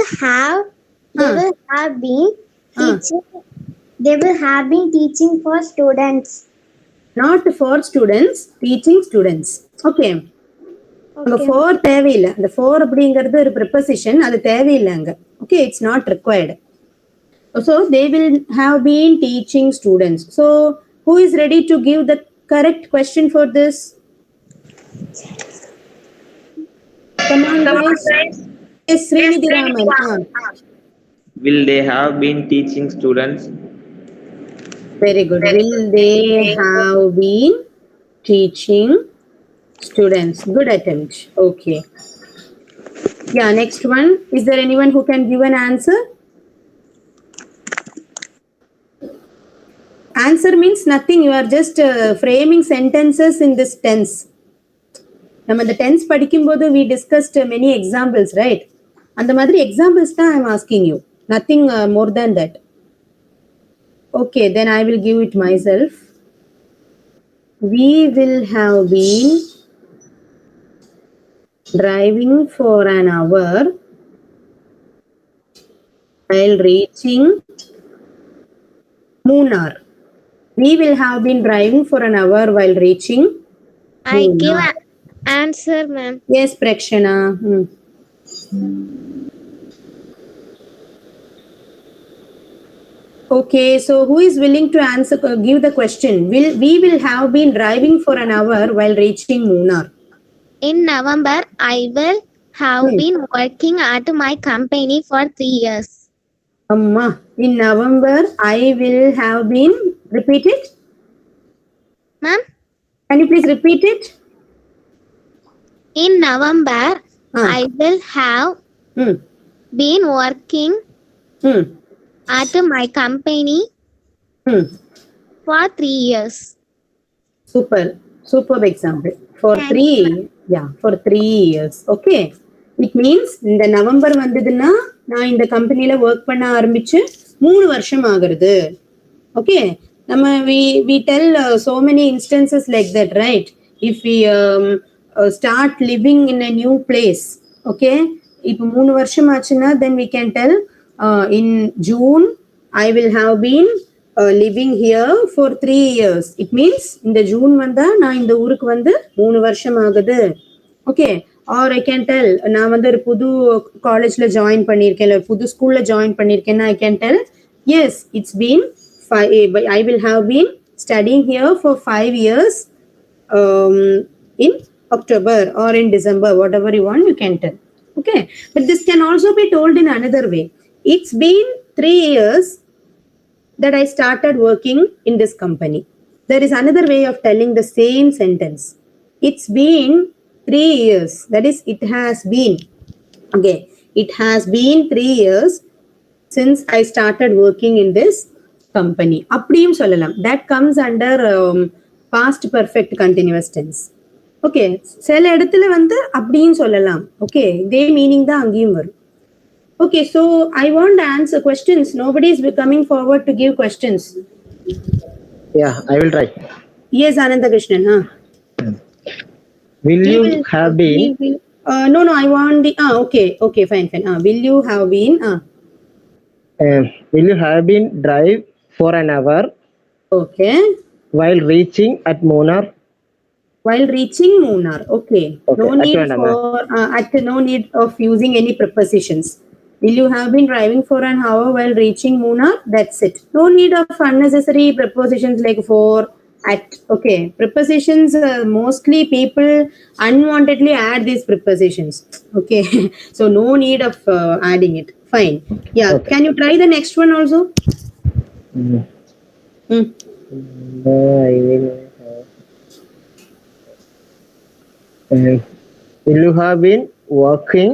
have been
Huh.
teaching. They will have been teaching for students.
Not for students, teaching students. Okay. அங்க
Okay.
for தேவையில்லை. அந்த for அப்படிங்கிறது ஒரு preposition, அது தேவையில்லை அங்க. Okay, it's not required. So they will have been teaching students. So who is ready to give the correct question for this? Come on, guys. Yes, Srinidhi Raman.
Will they have been teaching students?
Very good. Will they have been teaching students? Good attempt. Okay. Yeah, next one. Is there anyone who can give an answer? Answer means nothing. You are just framing sentences in this tense. நம்ம இந்த tense படிக்கும்போது we discussed many examples, right? அந்த மாதிரி examples தான் I'm asking you. Nothing more than that. Okay, then I will give it myself. We will have been driving for an hour while reaching Munnar. We will have been driving for an hour while reaching
I give
Munnar.
answer, ma'am.
Yes, Prakshana. Okay, so who is willing to answer? Give the question. We will have been driving for an hour while reaching Munnar.
In November, I will have been working at my company for 3 years.
Amma, in November, I will have been. Repeat it.
Ma'am,
Can you please repeat it?
in November, I will have
Hmm.
been working
Hmm.
at my company
Hmm.
for 3 years.
Superb example. For
Thank
three, yeah, for 3 years. Okay. It means இந்த November வந்ததுன்னா நான் இந்த கம்பெனில work பண்ண ஆரம்பிச்சு 3 வருஷம் ஆகுறது. Okay. நம்ம we tell so many instances like that, right? If we start living in a new place, okay? இப்போ 3 வருஷம் ஆச்சுன்னா then we can tell in June I will have been living here for 3 years. It means இந்த June வந்தா நான் இந்த ஊருக்கு வந்து 3 வருஷம் ஆகுது. Okay. Or I can tell நான் வந்து ஒரு புது காலேஜ்ல ஜாயின் பண்ணியிருக்கேன் இல்லை புது ஸ்கூல்ல ஜாயின் பண்ணியிருக்கேன்னா I can tell yes, it's been I will have been studying here for 5 years in October or in December, whatever you want, you can tell. Okay. But this can also be told in another way. It's been 3 years that I started working in this company. There is another way of telling the same sentence. It's been 3 years. That is, it has been. Okay. It has been 3 years since I started working in this company. அப்படியும் சொல்லலாம். That comes under past perfect continuous tense. Okay. சில இடத்துல வந்து அப்படியும் சொல்லலாம். Okay. இதே meaning தான் அங்கேயும் வரும். Okay, so I want to answer questions. Nobody is coming forward to give questions.
Yeah, I will try.
Yes, Ananda Krishnan. Huh?
Will you have been?
No, I want the. Okay, fine. Will you have been?
Will you have been drive for an hour
Okay.
while reaching at Munnar?
While reaching Munnar. Okay. No need for no need of using any prepositions. Will you have been driving for an hour while reaching Munnar? That's it. No need of unnecessary prepositions like for, at. Okay. Prepositions, mostly people unwantedly add these prepositions. Okay. So no need of adding it. Fine. Yeah.
Okay.
Can you try the next one also?
I will have. Will you have been working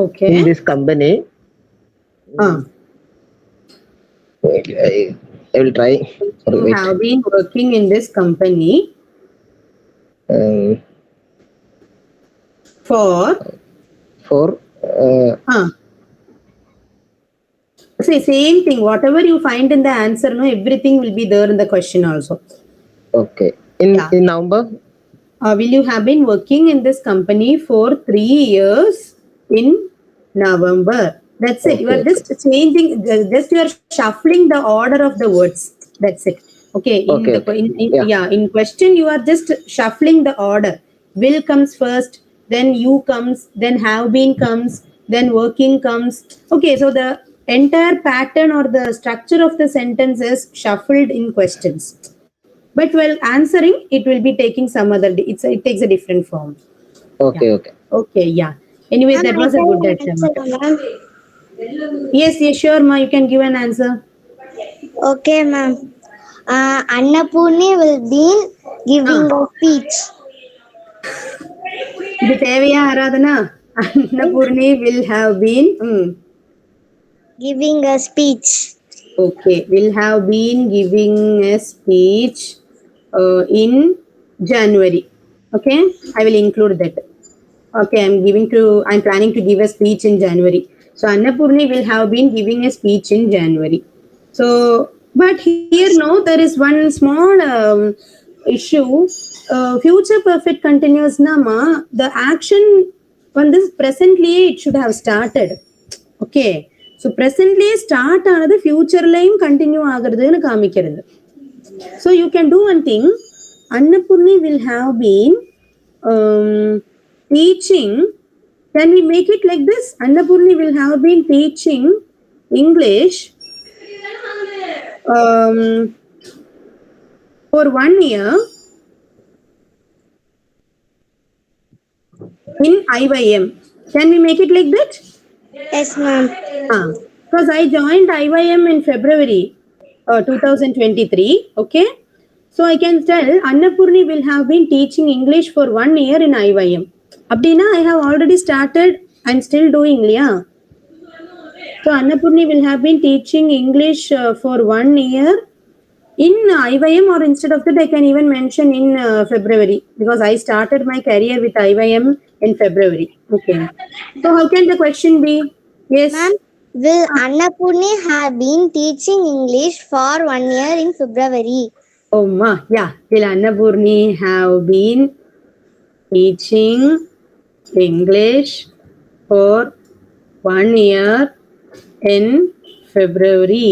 Okay.
in this company? I will try.
You have been working in this company for see, same thing. Whatever you find in the answer, no, everything will be there in the question also.
Okay. In November?
Will you have been working in this company for 3 years in November? That's it. You are just changing, just you are shuffling the order of the words. That's it. Okay. In question, you are just shuffling the order. Will comes first, then you comes, then have been comes, then working comes. Okay. So the entire pattern or the structure of the sentence is shuffled in questions. But while answering, it will be taking some other. It takes a different form.
Okay.
Yeah. Okay. Yeah. Anyway, that was a good attempt. Yes, sure, ma. You can give an answer.
Okay, ma'am. Annapurni will be giving a speech.
இது தேவையா Aradhana? Annapurni will have been
Giving a speech.
Okay, will have been giving a speech in January. Okay, I will include that. Okay, I'm planning to give a speech in January. So Annapurni will have been giving a speech in January. So, but here no, there is one small issue. Future perfect continuous nama, the action on this presently it should have started. Okay, so presently start ஆனது ஃபியூச்சர்லையும் continue ஆகுறதுன்னு காமிக்கிறது. So you can do one thing. Annapurni will have been teaching. Can we make it like this? Annapurni will have been teaching English for 1 year in IYM. Can we make it like that?
Yes, ma'am.
Because I joined IYM in February 2023. Okay. So I can tell Annapurni will have been teaching English for 1 year in IYM. Abdina, I have already started and still doing, yeah. So Annapurni will have been teaching English for 1 year in IYM, or instead of that, I can even mention in February, because I started my career with IYM in February. Okay. So how can the question be? Yes.
Ma'am, will Annapurni have been teaching English for 1 year in February?
Oh ma, yeah. Will Annapurni have been teaching English for 1 year in February?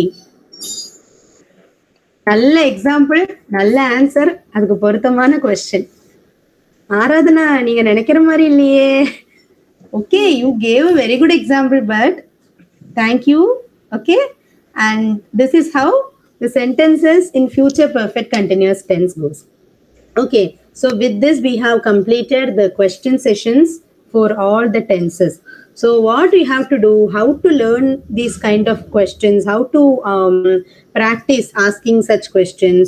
நல்ல example, நல்ல answer, அதுக்கு பொருத்தமான question. Aradhana, நீங்க நினைக்கிற மாதிரி இல்லையே. Okay, you gave a very good example, but thank you. Okay, and this is how the sentences in future perfect continuous tense goes. Okay, so with this we have completed the question sessions for all the tenses. So what we have to do, how to learn these kind of questions, how to practice asking such questions.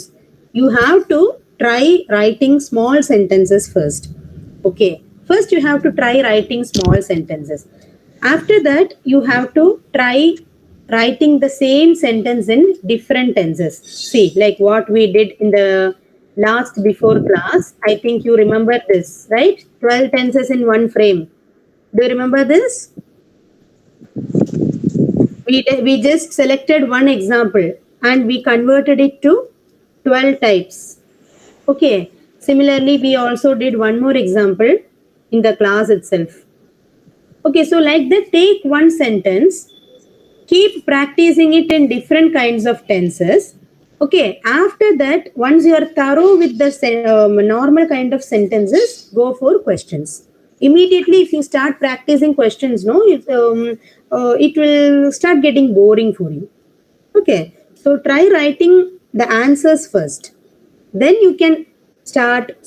You have to try writing small sentences first. Okay, first you have to try writing small sentences. After that you have to try writing the same sentence in different tenses. See, like what we did in the last before class. I think you remember this, right? 12 tenses in one frame. Do you remember this? We just selected one example and we converted it to 12 types. Okay, similarly we also did one more example in the class itself. Okay, so like that, take one sentence, keep practicing it in different kinds of tenses. Okay, after that, once you are thorough with the normal kind of sentences, go for questions. Immediately if you start practicing questions, no, it will start getting boring for you. Okay, so try writing the answers first, then you can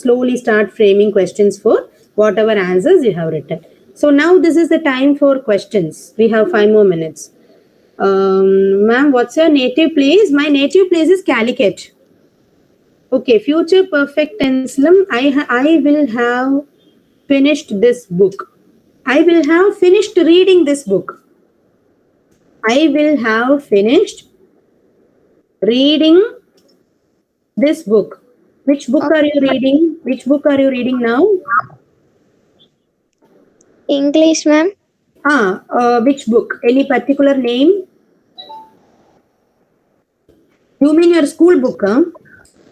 slowly start framing questions for whatever answers you have written. So now this is the time for questions. We have 5 more minutes. Ma'am, what's your native place? My native place is Calicut. Okay, future perfect tense. I will have finished this book. I will have finished reading this book. I will have finished reading this book. Which book are you reading? Which book are you reading now?
English, ma'am.
Which book? Any particular name? You mean your school book, huh?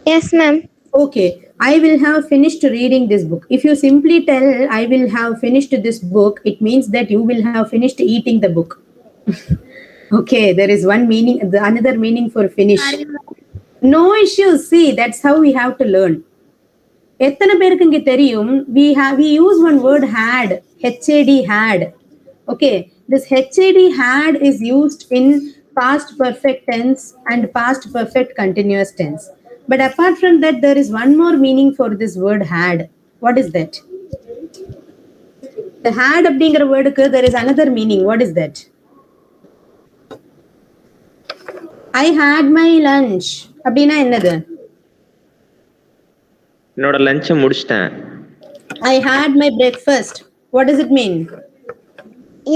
Yes, ma'am.
Okay, I will have finished reading this book. If you simply tell I will have finished this book, it means that you will have finished eating the book. Okay, there is one meaning, another meaning for finish. No issues. See, that's how we have to learn. எத்தனை பேருக்கு இங்க தெரியும், we use one word had, had. Okay, this had is used in past perfect tense and past perfect continuous tense. But apart from that, there is one more meaning for this word had. What is that? The had அப்படிங்கிற வேர்டுக்கு there is another meaning. What is that? I had my lunch அப்படின்னா என்னது?
என்னோட லஞ்சை முடிச்சிட்டேன்.
I had my breakfast. What does it mean?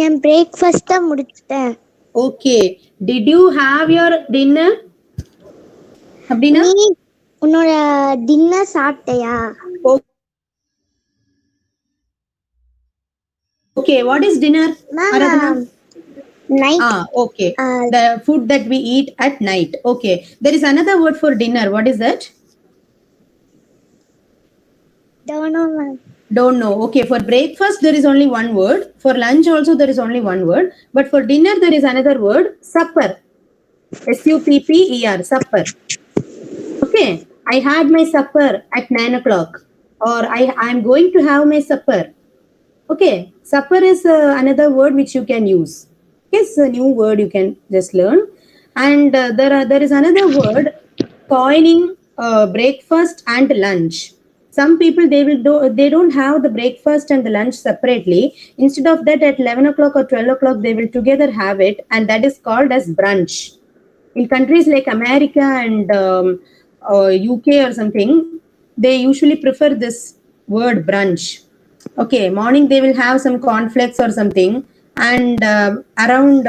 N breakfast முடிச்சிட்டேன்.
Okay, did you have your dinner? அப்படின்னா
நீ உன்னோட டின்னர் சாப்பிட்டியா?
Okay, what is dinner, Aradhana?
Ma'am, night.
Okay.
Uh,
The food that we eat at night. Okay. There is another word for dinner. What is that?
don't know, ma'am.
Don't know. Okay. For breakfast, there is only one word. For lunch, also, there is only one word. But for dinner, there is another word. Supper. Supper. Supper. Okay. I had my supper at 9 o'clock. Or I am going to have my supper. Okay. Supper is another word which you can use. It's a new word you can just learn. And there is another word coining breakfast and lunch. Some people they don't have the breakfast and the lunch separately. Instead of that, at 11 o'clock or 12 o'clock, they will together have it, and that is called as brunch. In countries like America and UK or something, they usually prefer this word brunch. Okay, morning they will have some cornflakes or something, and around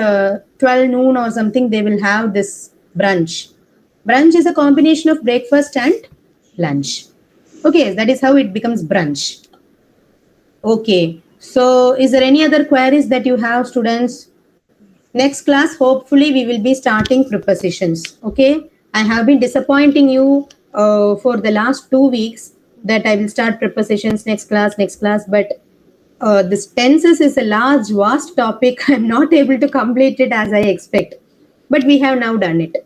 12 noon or something, they will have this brunch. Brunch is a combination of breakfast and lunch. Okay, that is how it becomes brunch. Okay, so is there any other queries that you have, students? Next class, hopefully, we will be starting prepositions. Okay, I have been disappointing you for the last 2 weeks that I will start prepositions next class, but this tenses is a large, vast topic. I'm not able to complete it as I expect, but we have now done it.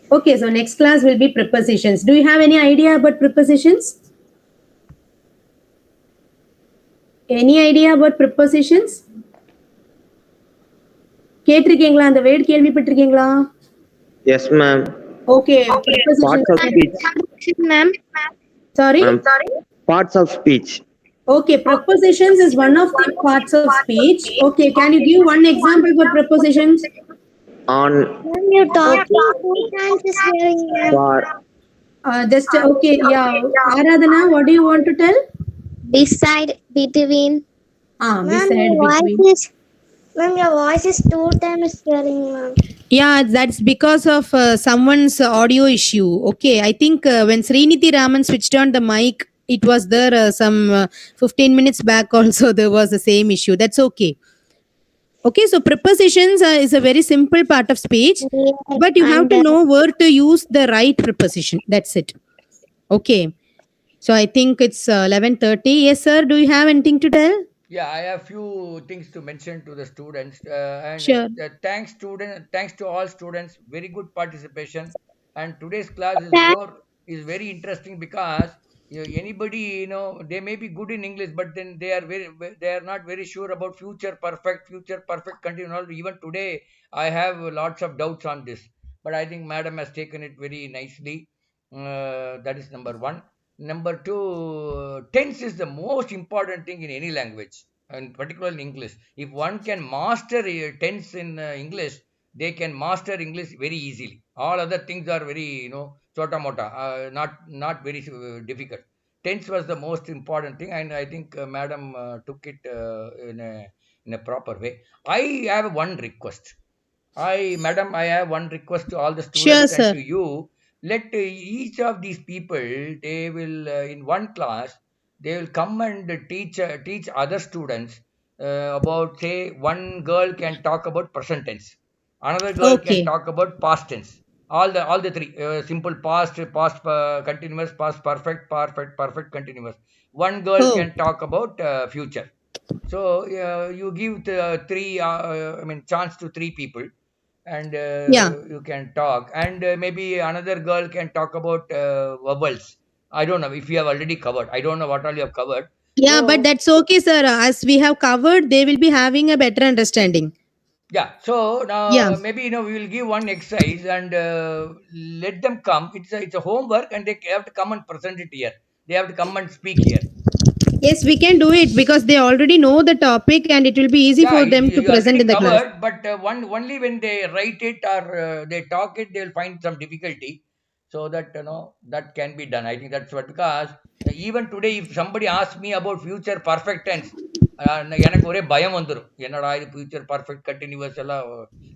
Okay, so next class will be prepositions. Do you have any idea about prepositions? Any idea about prepositions? கேட்டிருக்கீங்களா அந்த word கேள்விப்பட்டிருக்கீங்களா?
Yes, ma'am.
Okay,
Parts
prepositions.
of speech.
Ma'am.
Sorry?
Ma'am. Parts of speech.
Okay, prepositions is one of the parts of speech. Okay, can you give one example for prepositions?
On.
Ma'am, you talking two times is hearing, ma'am.
For.
Just okay, yeah. Aradhana, what do you want to tell?
Beside, between.
Ma'am,
Beside,
your voice
between.
is, ma'am, your voice is two times hearing, ma'am.
Yeah, that's because of someone's audio issue. Okay, I think when Srinidhi Raman switched on the mic, it was there some 15 minutes back also, there was the same issue. That's okay. Okay, so prepositions is a very simple part of speech,
Yes,
but you have
and
to know where to use the right preposition. That's it. Okay. So I think it's 11:30. Yes, sir. Do you have anything to tell?
Yeah, I have few things to mention to the students, and
Sure.
thanks to all students. Very good participation, and today's class is very interesting because anybody, they may be good in English, but then they are not very sure about future perfect continual. Even today, I have lots of doubts on this, but I think Madam has taken it very nicely. That is number one. Number two, tense is the most important thing in any language, and particularly in English. If one can master tense in English, they can master English very easily. All other things are very, chota mota, not very difficult. Tense was the most important thing, and I think Madam took it in a proper way. I have one request. Madam, I have one request to all the
Sure,
students and
sir.
to you. Let each of these people, they will in one class, they will come and teach other students about, say, one girl can talk about present tense, another girl can
Okay.
talk about past tense. All the three, simple past continuous, past perfect continuous. One girl
Oh,
can talk about future. So you give the three, I mean, chance to three people, and
yeah.
you can talk, and maybe another girl can talk about vowels. I don't know if you have already covered. I don't know what all you have covered.
Yeah, but
So
that's okay, sir. As we have covered, they will be having a better understanding.
yeah, so
Yeah.
now maybe we will give one exercise and let them come. It's a homework, and they have to come and present it here. They have to come and speak here.
Yes, we can do it because they already know the topic and it will be easy
Yeah,
for them to
you
present
already
in the class.
covered, but only when they write it or they talk it, they'll find some difficulty. So that that can be done. I think that's what, because even today, if somebody asks me about future perfect tense, எனக்கு ஒரே பயம் வந்துரும். என்னடா இது future perfect continuous எல்லாம்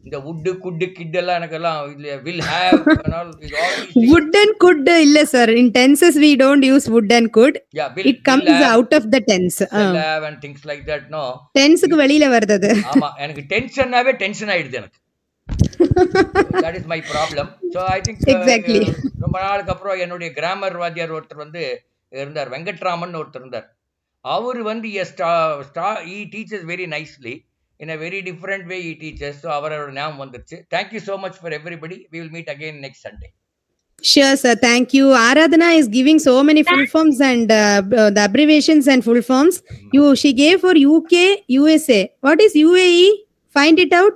இந்த wood, good, kit எல்லாம் எனக்கெல்லாம் இதுல will have and all all these things.
Would and could இல்ல sir. In tenses we don't use would and could.
Yeah, will
It comes
have,
out of the tense.
shall have and things like that. No.
Tenseக்கு வெளியில வருது அது.
ஆமா, எனக்கு டென்ஷனாவே tension ஆயிடுது எனக்கு. That is my problem. So I think
Exactly.
ரொம்ப நாளுக்கு அப்புறம் என்னுடைய கிராமர் வாத்தியார் ஒருத்தர் வந்து இருந்தார், வெங்கட்ராமன் ஒருத்தர் இருந்தார். அவர் வந்து he teaches very nicely in a very different way he teaches. So அவரோட ஞாபகம் வந்துருச்சு. Thank you so much for everybody. We will meet again next Sunday.
Sure sir, thank you. Aradhana is giving so many full forms and the abbreviations and full forms. She gave for UK, USA. What is UAE? Find it out.